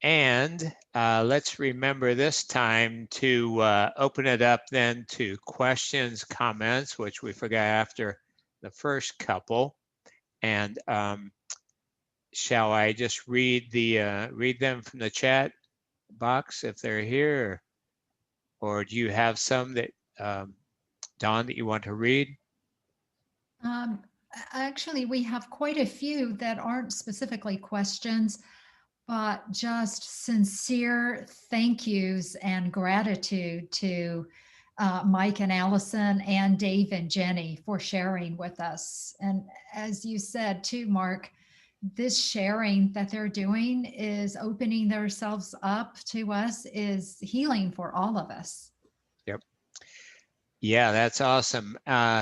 And let's remember this time to open it up then to questions, comments, which we forgot after the first couple. And shall I just read them from the chat box if they're here, or do you have some that Dawn that you want to read? Actually, we have quite a few that aren't specifically questions, but just sincere thank yous and gratitude to Mike and Allison and Dave and Jenny for sharing with us. And as you said too, Mark, this sharing that they're doing is opening themselves up to us, is healing for all of us. Yep. Yeah, that's awesome.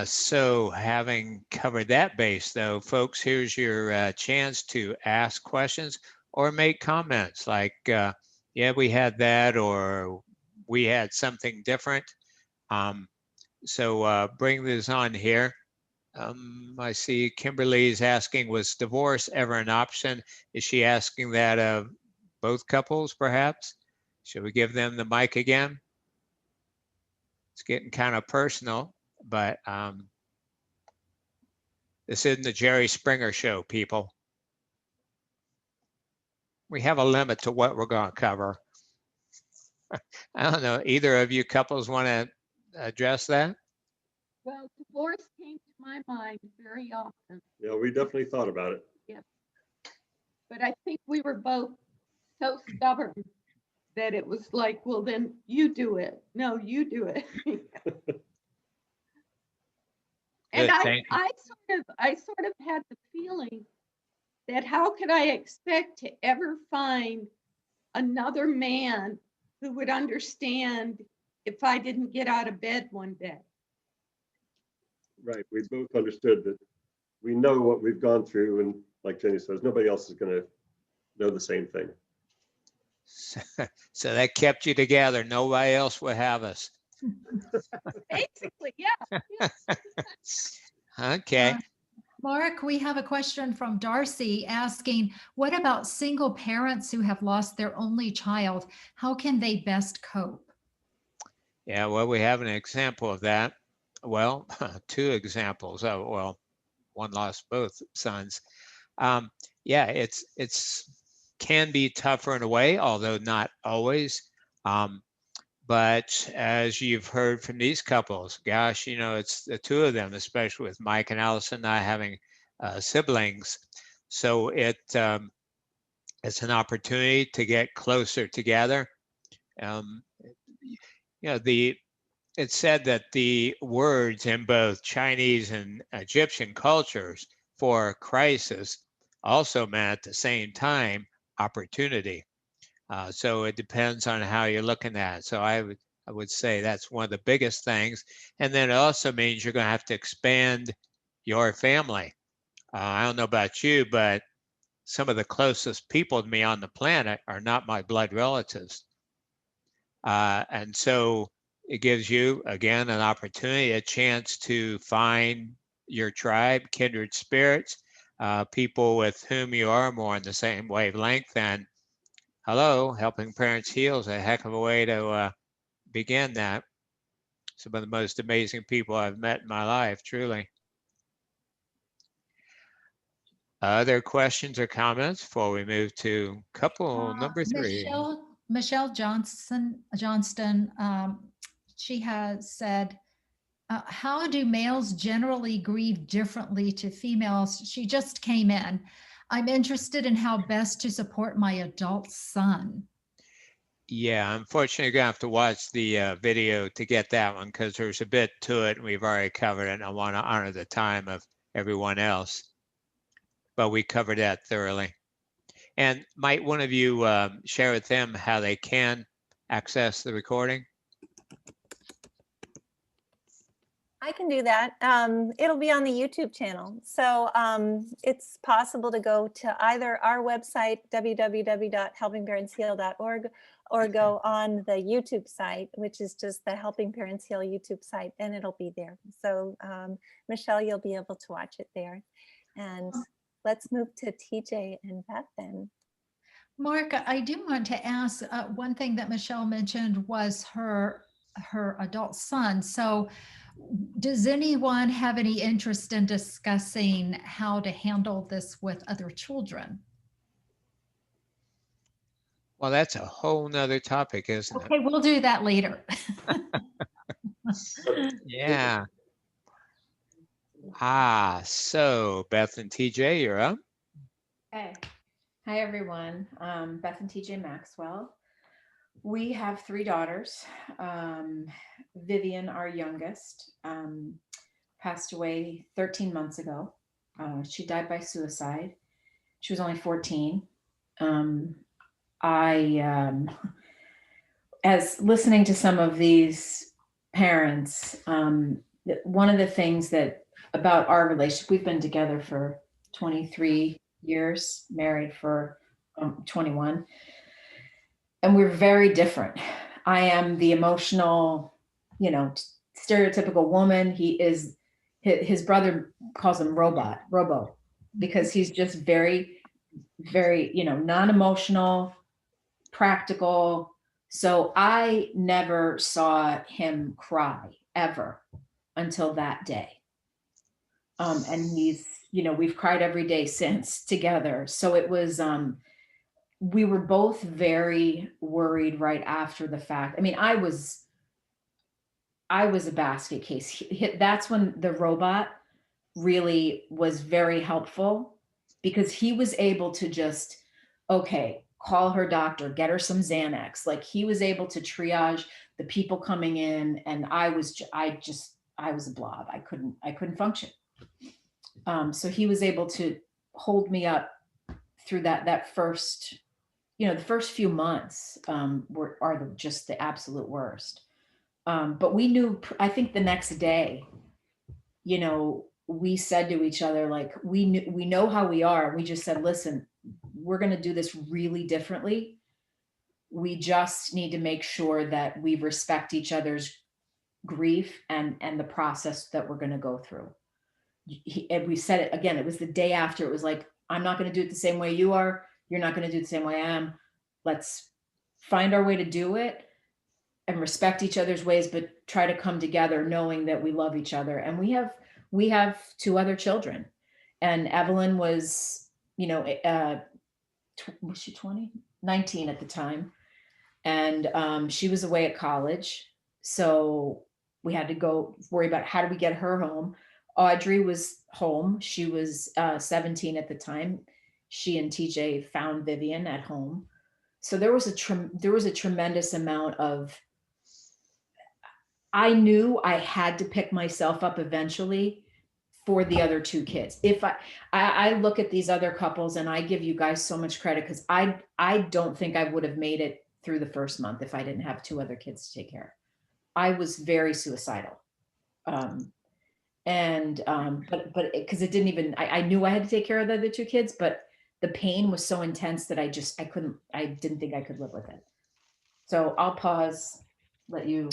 So having covered that base though, folks, here's your chance to ask questions or make comments like, yeah, we had that, or we had something different. So bring this on here. I see Kimberly's asking, was divorce ever an option? Is she asking that of both couples perhaps? Should we give them the mic again? It's getting kind of personal, but this isn't the Jerry Springer show, people. We have a limit to what we're going to cover. I don't know, either of you couples want to address that? Well, divorce came to my mind very often, Yeah, we definitely thought about it. but I think we were both so stubborn that it was like, well, then you do it. No, you do it. And Good, thank you. I sort of had the feeling that how could I expect to ever find another man who would understand if I didn't get out of bed one day? Right. We both understood that we know what we've gone through. And like Jenny says, nobody else is going to know the same thing. So that kept you together. Nobody else would have us. Basically, yeah. Okay. Mark, we have a question from Darcy asking, what about single parents who have lost their only child? How can they best cope? Yeah, well, we have an example of that. Well, two examples. Oh, well, one lost both sons. Yeah, it's can be tougher in a way, although not always. But as you've heard from these couples, gosh, you know, it's the two of them, especially with Mike and Allison not having siblings. So it's an opportunity to get closer together. You know, it's said that the words in both Chinese and Egyptian cultures for crisis also meant at the same time opportunity. So it depends on how you're looking at it. So I would say that's one of the biggest things. And then it also means you're going to have to expand your family. I don't know about you, but some of the closest people to me on the planet are not my blood relatives. And so it gives you, again, an opportunity, a chance to find your tribe, kindred spirits, people with whom you are more on the same wavelength. And hello, helping parents heal is a heck of a way to begin that. Some of the most amazing people I've met in my life, truly. Other questions or comments before we move to couple number 3? Michelle Johnston, she has said, how do males generally grieve differently to females? She just came in. I'm interested in how best to support my adult son. Yeah, unfortunately, you're gonna have to watch the video to get that one because there's a bit to it and we've already covered it. And I want to honor the time of everyone else, but we covered that thoroughly. And might one of you share with them how they can access the recording? I can do that. It'll be on the YouTube channel. So it's possible to go to either our website, www.helpingparentsheal.org, or go on the YouTube site, which is just the Helping Parents Heal YouTube site, and it'll be there. So Michelle, you'll be able to watch it there. And let's move to TJ and Beth then. Mark, I do want to ask, one thing that Michelle mentioned was her adult son. So does anyone have any interest in discussing how to handle this with other children? Well, that's a whole nother topic, isn't it? Okay, we'll do that later. Yeah. So Beth and TJ, you're up. Hey, hi everyone. Beth and TJ Maxwell. We have 3 daughters. Vivian, our youngest, passed away 13 months ago. She died by suicide. She was only 14. As listening to some of these parents, one of the things that about our relationship, we've been together for 23 years, married for 21, and we're very different. I am the emotional, stereotypical woman. His brother calls him Robo, because he's just very, very, non-emotional, practical. So I never saw him cry ever until that day. And he's, we've cried every day since together. So it was, we were both very worried right after the fact. I mean, I was a basket case. That's when the robot really was very helpful, because he was able to just, okay, call her doctor, get her some Xanax. Like, he was able to triage the people coming in, and I was a blob. I couldn't function. So he was able to hold me up through that first, the first few months are just the absolute worst. But we knew, I think the next day, we said to each other, like, we know how we are. We just said, listen, we're going to do this really differently. We just need to make sure that we respect each other's grief and the process that we're going to go through. And we said it again, it was the day after. It was like, I'm not going to do it the same way you are. You're not going to do it the same way I am. Let's find our way to do it and respect each other's ways, but try to come together knowing that we love each other. And we have 2 other children, and Evelyn was, was she 20? 19 at the time. And she was away at college. So we had to go worry about how do we get her home. Audrey was home. She was 17 at the time. She and TJ found Vivian at home. So there was a tremendous amount of, I knew I had to pick myself up eventually for the other 2 kids. If I look at these other couples, and I give you guys so much credit, because I don't think I would have made it through the first month if I didn't have 2 other kids to take care of. I was very suicidal. But because it didn't even, I knew I had to take care of the other 2 kids, but the pain was so intense that I didn't think I could live with it. So I'll pause, let you.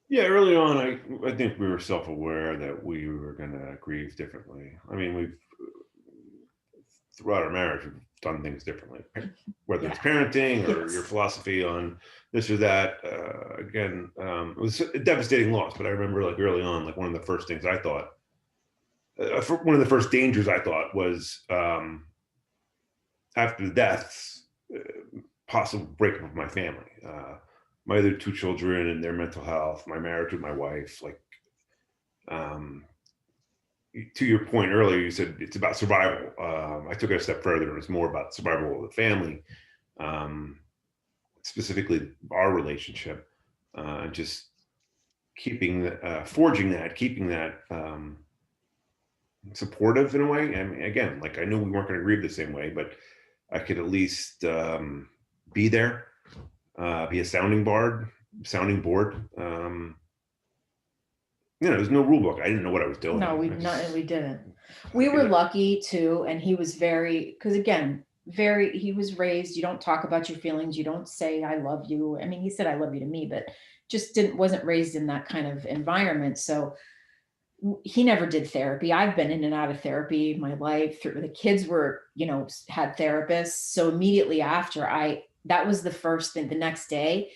Yeah, early on, I think we were self-aware that we were going to grieve differently. I mean, throughout our marriage, we've done things differently, whether it's parenting or your philosophy on this or that. Again, it was a devastating loss, but I remember, like, early on, like, one of the first things I thought, one of the first dangers I thought was after the deaths, possible breakup of my family. My other 2 children and their mental health, my marriage with my wife, like, to your point earlier, you said it's about survival. I took it a step further, and it's more about survival of the family, specifically our relationship, and just keeping that supportive in a way. I mean, again, like, I knew we weren't going to grieve the same way, but I could at least be there. Be a sounding board. There's no rule book. I didn't know what I was doing. No, we didn't. We were lucky too, and he was because again, he was raised, you don't talk about your feelings, you don't say I love you. I mean, he said I love you to me, but just wasn't raised in that kind of environment. So he never did therapy. I've been in and out of therapy my life. The kids were, had therapists. So immediately after that was the first thing. The next day,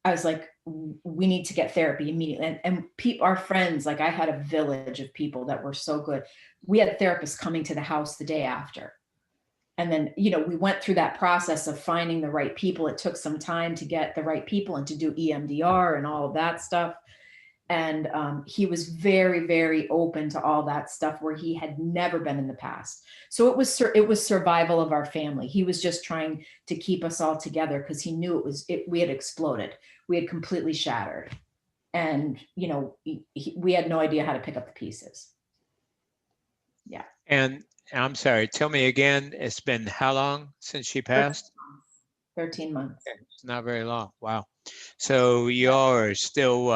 I was like, we need to get therapy immediately. And our friends, like I had a village of people that were so good. We had therapists coming to the house the day after. And then, we went through that process of finding the right people. It took some time to get the right people and to do EMDR and all of that stuff. And he was very, very open to all that stuff where he had never been in the past. So it was survival of our family. He was just trying to keep us all together because he knew we had exploded. We had completely shattered. And, we had no idea how to pick up the pieces. Yeah. And I'm sorry, tell me again, it's been how long since she passed? 13 months. Okay, it's not very long. Wow. So you all are still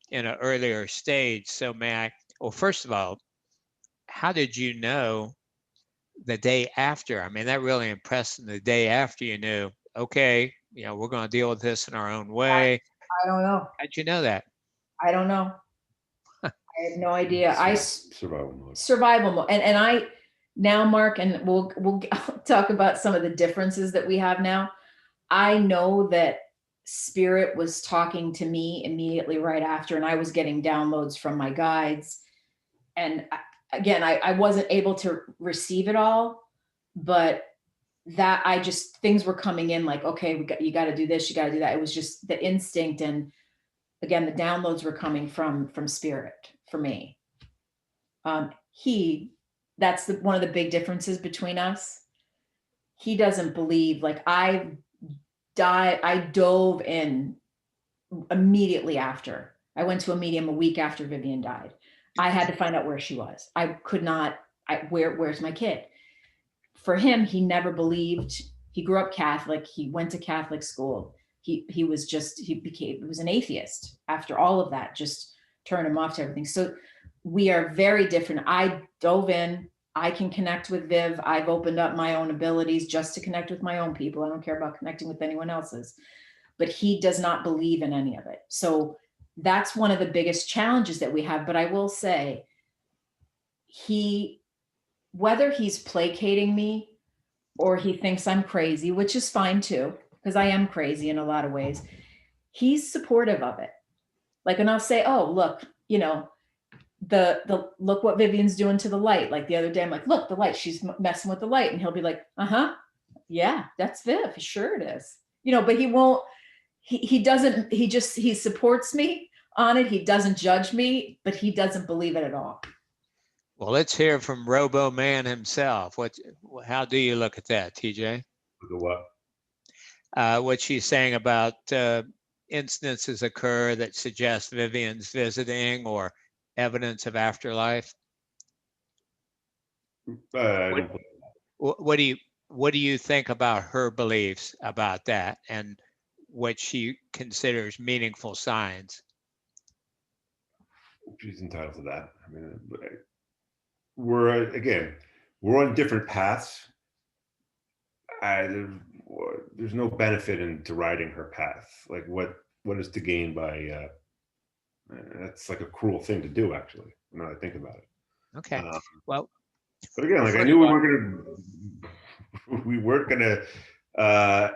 in an earlier stage. So first of all, how did you know the day after? I mean, that really impressed me. The day after you knew, okay, we're going to deal with this in our own way. I don't know. How'd you know that? I don't know. I have no idea. Survival mode. Survival mode. And I now, Mark, and we'll talk about some of the differences that we have now. I know that Spirit was talking to me immediately right after, and I was getting downloads from my guides. And again, I wasn't able to receive it all, but that things were coming in like, okay, you got to do this, you got to do that. It was just the instinct. And again, the downloads were coming from Spirit for me. That's one of the big differences between us. He doesn't believe, like I dove in immediately after. I went to a medium a week after Vivian died. I had to find out where she was. I could not, where's my kid? For him, he never believed. He grew up Catholic. He went to Catholic school. He was an atheist after all of that, just turned him off to everything. So we are very different. I dove in. I can connect with Viv. I've opened up my own abilities just to connect with my own people. I don't care about connecting with anyone else's, but he does not believe in any of it. So that's one of the biggest challenges that we have. But I will say, whether he's placating me or he thinks I'm crazy, which is fine too, because I am crazy in a lot of ways, he's supportive of it. Like, and I'll say, oh, look, look what Vivian's doing to the light. Like the other day, I'm like, look, the light, she's messing with the light. And he'll be like, yeah, that's Viv. Sure it is. But he won't, he supports me on it. He doesn't judge me, but he doesn't believe it at all. Well, let's hear from Robo Man himself. How do you look at that, TJ? The what? What she's saying about instances occur that suggest Vivian's visiting or evidence of afterlife. What do you think about her beliefs about that and what she considers meaningful signs? She's entitled to that. I mean, we're on different paths. There's no benefit into riding her path. Like what is to gain by that's like a cruel thing to do, actually, now that I think about it. Okay. Well, but again, like I knew we weren't gonna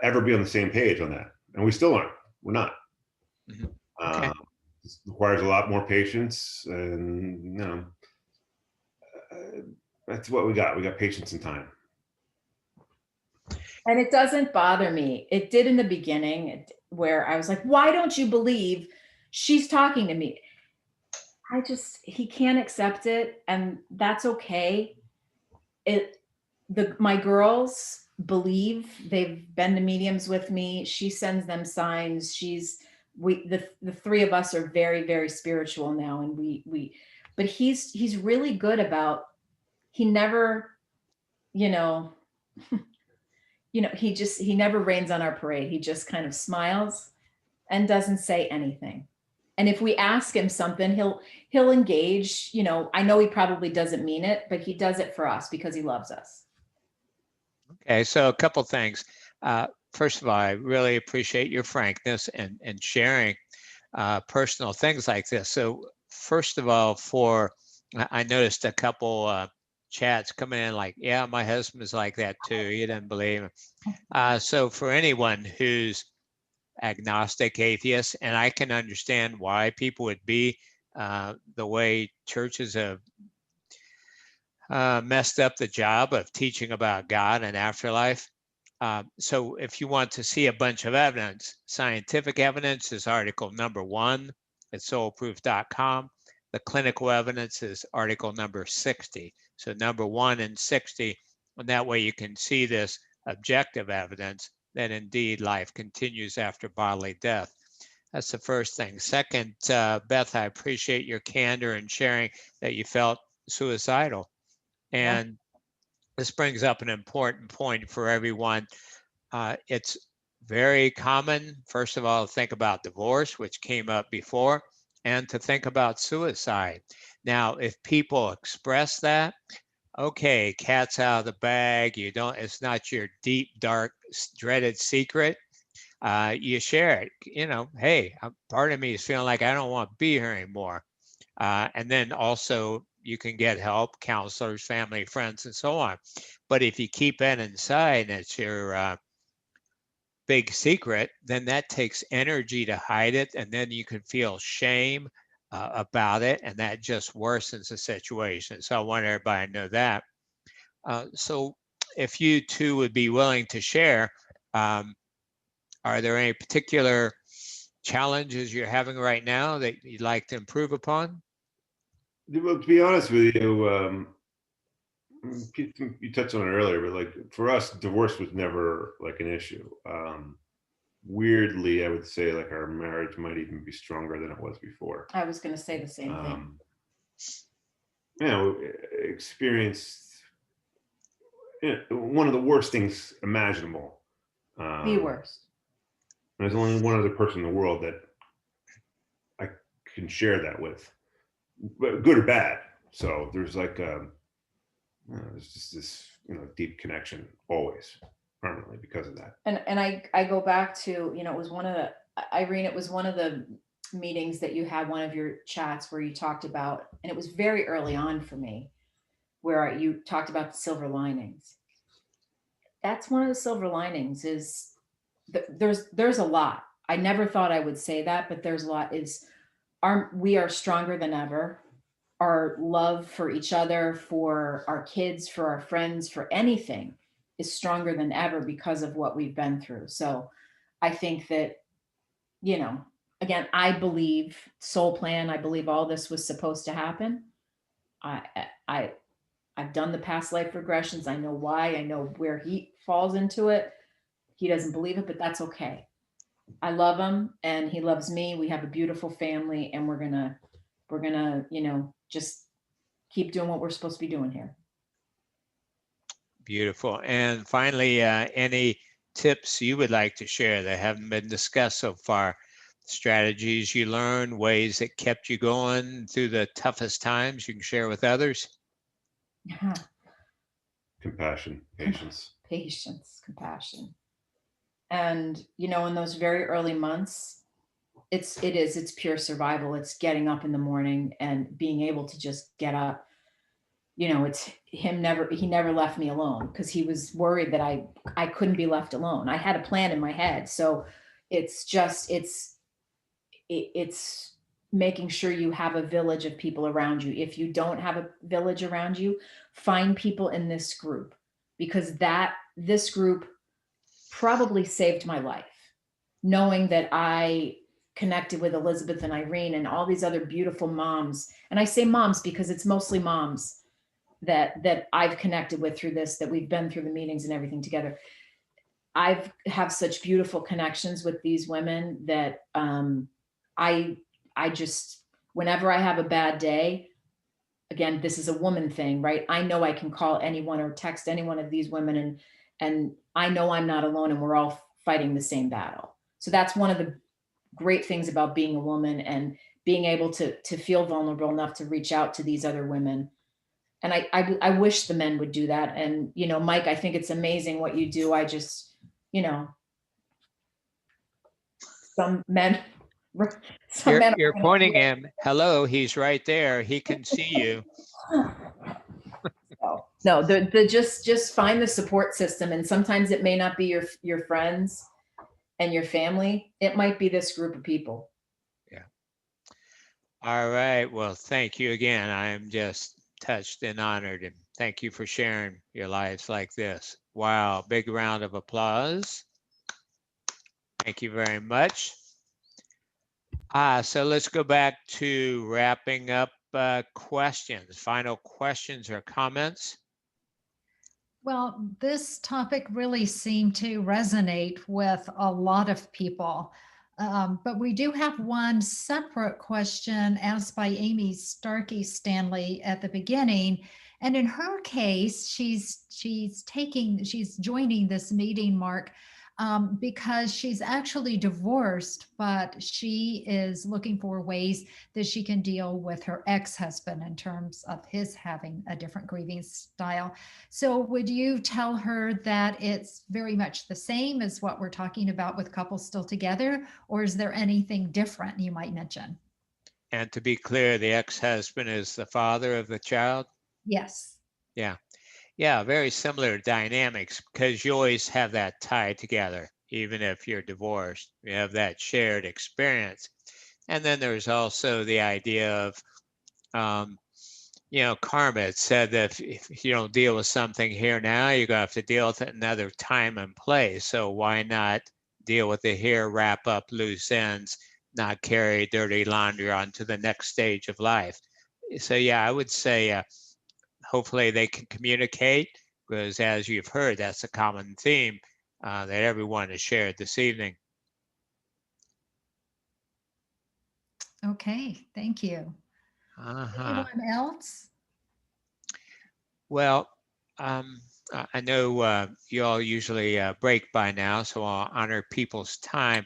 ever be on the same page on that, and we still aren't. We're not. Mm-hmm. Okay. It requires a lot more patience, and that's what we got. We got patience and time. And it doesn't bother me. It did in the beginning, where I was like, why don't you believe she's talking to me? He can't accept it, and that's okay. My girls believe. They've been to mediums with me. She sends them signs. The three of us are very, very spiritual now, and but he's really good about, he never, he never rains on our parade. He just kind of smiles and doesn't say anything. And if we ask him something, he'll engage. I know he probably doesn't mean it, but he does it for us because he loves us. Okay, so a couple things. First of all, I really appreciate your frankness and sharing personal things like this. So first of all, for I noticed a couple chats coming in like, yeah, my husband was like that too. He didn't believe him. So for anyone who's agnostic, atheist, and I can understand why people would be the way churches have messed up the job of teaching about God and afterlife. So if you want to see a bunch of evidence, scientific evidence is article number 1 at soulproof.com. The clinical evidence is article number 60. So number 1 and 60, and that way you can see this objective evidence that indeed life continues after bodily death. That's the first thing. Second, Beth, I appreciate your candor in sharing that you felt suicidal. And this brings up an important point for everyone. It's very common, first of all, to think about divorce, which came up before, and to think about suicide. Now, if people express that, okay, cat's out of the bag, it's not your deep, dark, dreaded secret. You share it, hey, part of me is feeling like I don't want to be here anymore. And then also you can get help, counselors, family, friends, and so on. But if you keep it inside and it's your big secret, then that takes energy to hide it. And then you can feel shame about it. And that just worsens the situation. So I want everybody to know that. So if you two would be willing to share, are there any particular challenges you're having right now that you'd like to improve upon? Well, to be honest with you, you touched on it earlier, but like for us, divorce was never like an issue. Weirdly, I would say like our marriage might even be stronger than it was before. I was going to say the same thing. Experienced one of the worst things imaginable. The worst. There's only one other person in the world that I can share that with, but good or bad. So there's like there's just this deep connection always, permanently because of that. And I go back to, it was one of the, Irene, it was one of the meetings that you had, one of your chats where you talked about, and it was very early on for me, where you talked about the silver linings. That's one of the silver linings is there's a lot. I never thought I would say that, but there's a lot we are stronger than ever. Our love for each other, for our kids, for our friends, for anything is stronger than ever because of what we've been through. So I think that, again, I believe soul plan. I believe all this was supposed to happen. I've done the past life regressions. I know why. I know where he falls into it. He doesn't believe it, but that's okay. I love him and he loves me. We have a beautiful family and we're gonna, just keep doing what we're supposed to be doing here. Beautiful. And finally, any tips you would like to share that haven't been discussed so far? Strategies you learned, ways that kept you going through the toughest times you can share with others? Compassion, patience. Patience, compassion. And, in those very early months, it's pure survival. It's getting up in the morning and being able to just get up. It's he never left me alone because he was worried that I couldn't be left alone. I had a plan in my head. So it's making sure you have a village of people around you. If you don't have a village around you, find people in this group, because this group probably saved my life. Knowing that I connected with Elizabeth and Irene and all these other beautiful moms. And I say moms because it's mostly moms that I've connected with through this, that we've been through the meetings and everything together. I have such beautiful connections with these women that I just, whenever I have a bad day, again, this is a woman thing, right? I know I can call anyone or text any one of these women and I know I'm not alone and we're all fighting the same battle. So that's one of the great things about being a woman and being able to feel vulnerable enough to reach out to these other women. And I wish the men would do that. And, Mike, I think it's amazing what you do. I just, some men Some men You're are pointing him. Hello, he's right there. He can see you. No, just find the support system, and sometimes it may not be your friends and your family. It might be this group of people. Yeah. All right. Well, thank you again. I am just touched and honored, and thank you for sharing your lives like this. Wow. Big round of applause. Thank you very much. So let's go back to wrapping up questions. Final questions or comments? Well, this topic really seemed to resonate with a lot of people. But we do have one separate question asked by Amy Starkey Stanley at the beginning. And in her case, she's joining this meeting, Mark, because she's actually divorced, but she is looking for ways that she can deal with her ex-husband in terms of his having a different grieving style. So would you tell her that it's very much the same as what we're talking about with couples still together, or is there anything different you might mention? And to be clear, the ex-husband is the father of the child? Yes. Yeah. Yeah, very similar dynamics, because you always have that tie together, even if you're divorced. You have that shared experience. And then there's also the idea of, karma. It said that if you don't deal with something here now, you're going to have to deal with it another time and place. So why not deal with it here, wrap up loose ends, not carry dirty laundry on to the next stage of life? So yeah, I would say hopefully they can communicate, because as you've heard, that's a common theme that everyone has shared this evening. Okay, thank you. Anyone else? Well, I know you all usually break by now, so I'll honor people's time.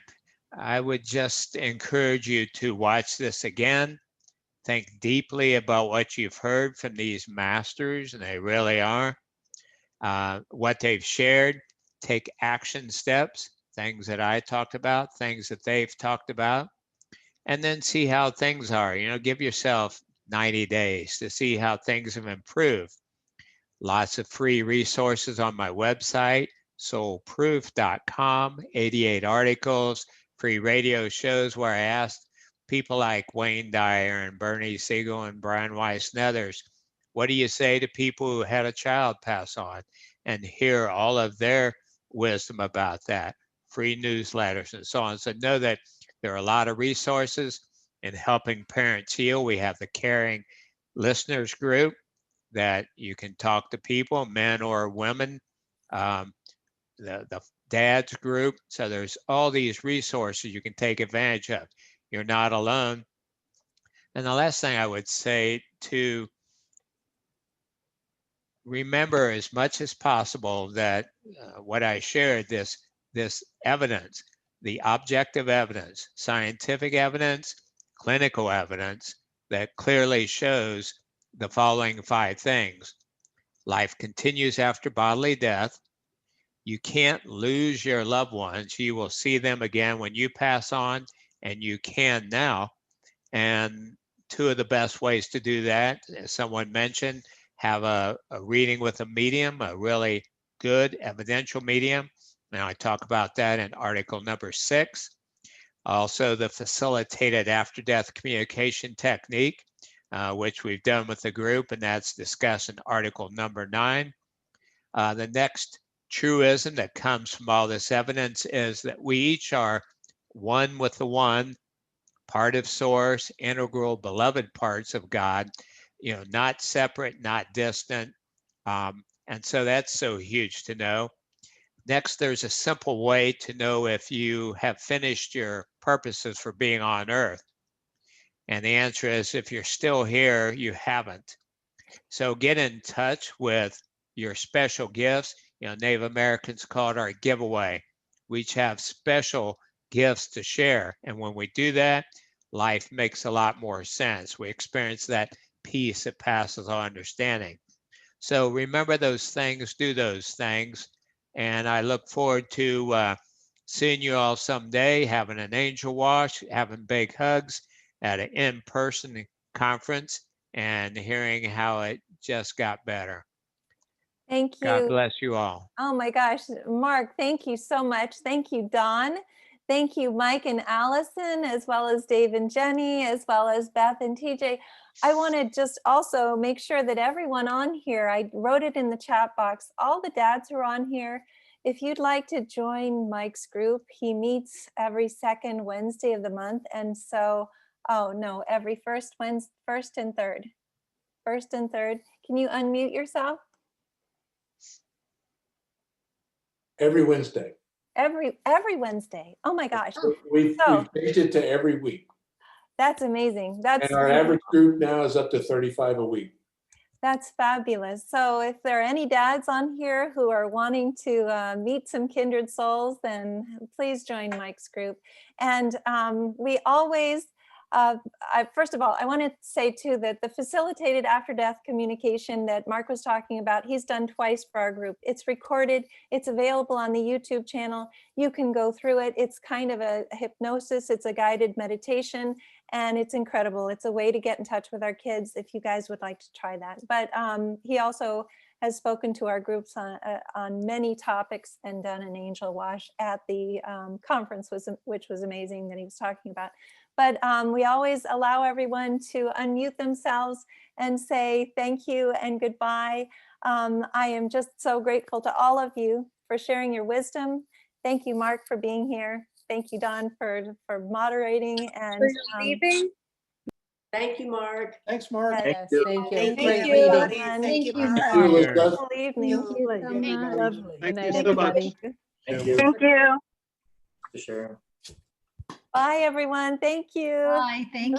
I would just encourage you to watch this again. Think deeply about what you've heard from these masters, and they really are. What they've shared, take action steps, things that I talked about, things that they've talked about, and then see how things are. Give yourself 90 days to see how things have improved. Lots of free resources on my website, soulproof.com, 88 articles, free radio shows where I asked people like Wayne Dyer and Bernie Siegel and Brian Weiss and others, what do you say to people who had a child pass on? And hear all of their wisdom about that, free newsletters and so on. So know that there are a lot of resources in helping parents heal. We have the Caring Listeners Group that you can talk to people, men or women, the dads group. So there's all these resources you can take advantage of. You're not alone. And the last thing I would say, to remember as much as possible that what I shared, this evidence, the objective evidence, scientific evidence, clinical evidence that clearly shows the following 5 things. Life continues after bodily death. You can't lose your loved ones. You will see them again when you pass on, and you can now. And 2 of the best ways to do that, as someone mentioned, have a reading with a medium, a really good evidential medium. Now I talk about that in article number 6. Also the facilitated after-death communication technique, which we've done with the group, and that's discussed in article number 9. The next truism that comes from all this evidence is that we each are one with the one, part of source, integral, beloved parts of God, not separate, not distant. And so that's so huge to know. Next, there's a simple way to know if you have finished your purposes for being on earth. And the answer is, if you're still here, you haven't. So get in touch with your special gifts. Native Americans call it our giveaway. We each have special gifts to share. And when we do that, life makes a lot more sense. We experience that peace that passes all understanding. So remember those things, do those things. And I look forward to seeing you all someday, having an angel wash, having big hugs at an in-person conference, and hearing how it just got better. Thank God you. bless you all. Oh my gosh, Mark, thank you so much. Thank you, Dawn. Thank you, Mike and Allison, as well as Dave and Jenny, as well as Beth and TJ. I want to just also make sure that everyone on here, I wrote it in the chat box, all the dads who are on here, if you'd like to join Mike's group, he meets every second Wednesday of the month. And so, oh no, every first Wednesday, first and third. Can you unmute yourself? Every Wednesday. Every Wednesday. Oh my gosh, We've So- changed it to every week. that's amazing. That's And our average group now is up to 35 a week. That's fabulous. So if there are any dads on here who are wanting to meet some kindred souls, then please join Mike's group. And we always, first of all, I want to say too that the facilitated after death communication that Mark was talking about, he's done twice for our group. It's recorded, it's available on the YouTube channel. You can go through it. It's kind of a hypnosis, it's a guided meditation, and it's incredible. It's a way to get in touch with our kids if you guys would like to try that. But he also has spoken to our groups on many topics and done an angel wash at the conference, which was amazing that he was talking about. But we always allow everyone to unmute themselves and say thank you and goodbye. I am just so grateful to all of you for sharing your wisdom. Thank you, Mark, for being here. Thank you, Don, for moderating. And Thank you, Mark. Thanks, Mark. Yes, thank you. Thank Great you, reading. everyone. Thank you, Thank Mark. you. Wonderful evening. Thank you so much. Lovely. Good night, Thank you so much. everybody. Thank you. Thank you. Bye, everyone. Thank you. Bye, thank you.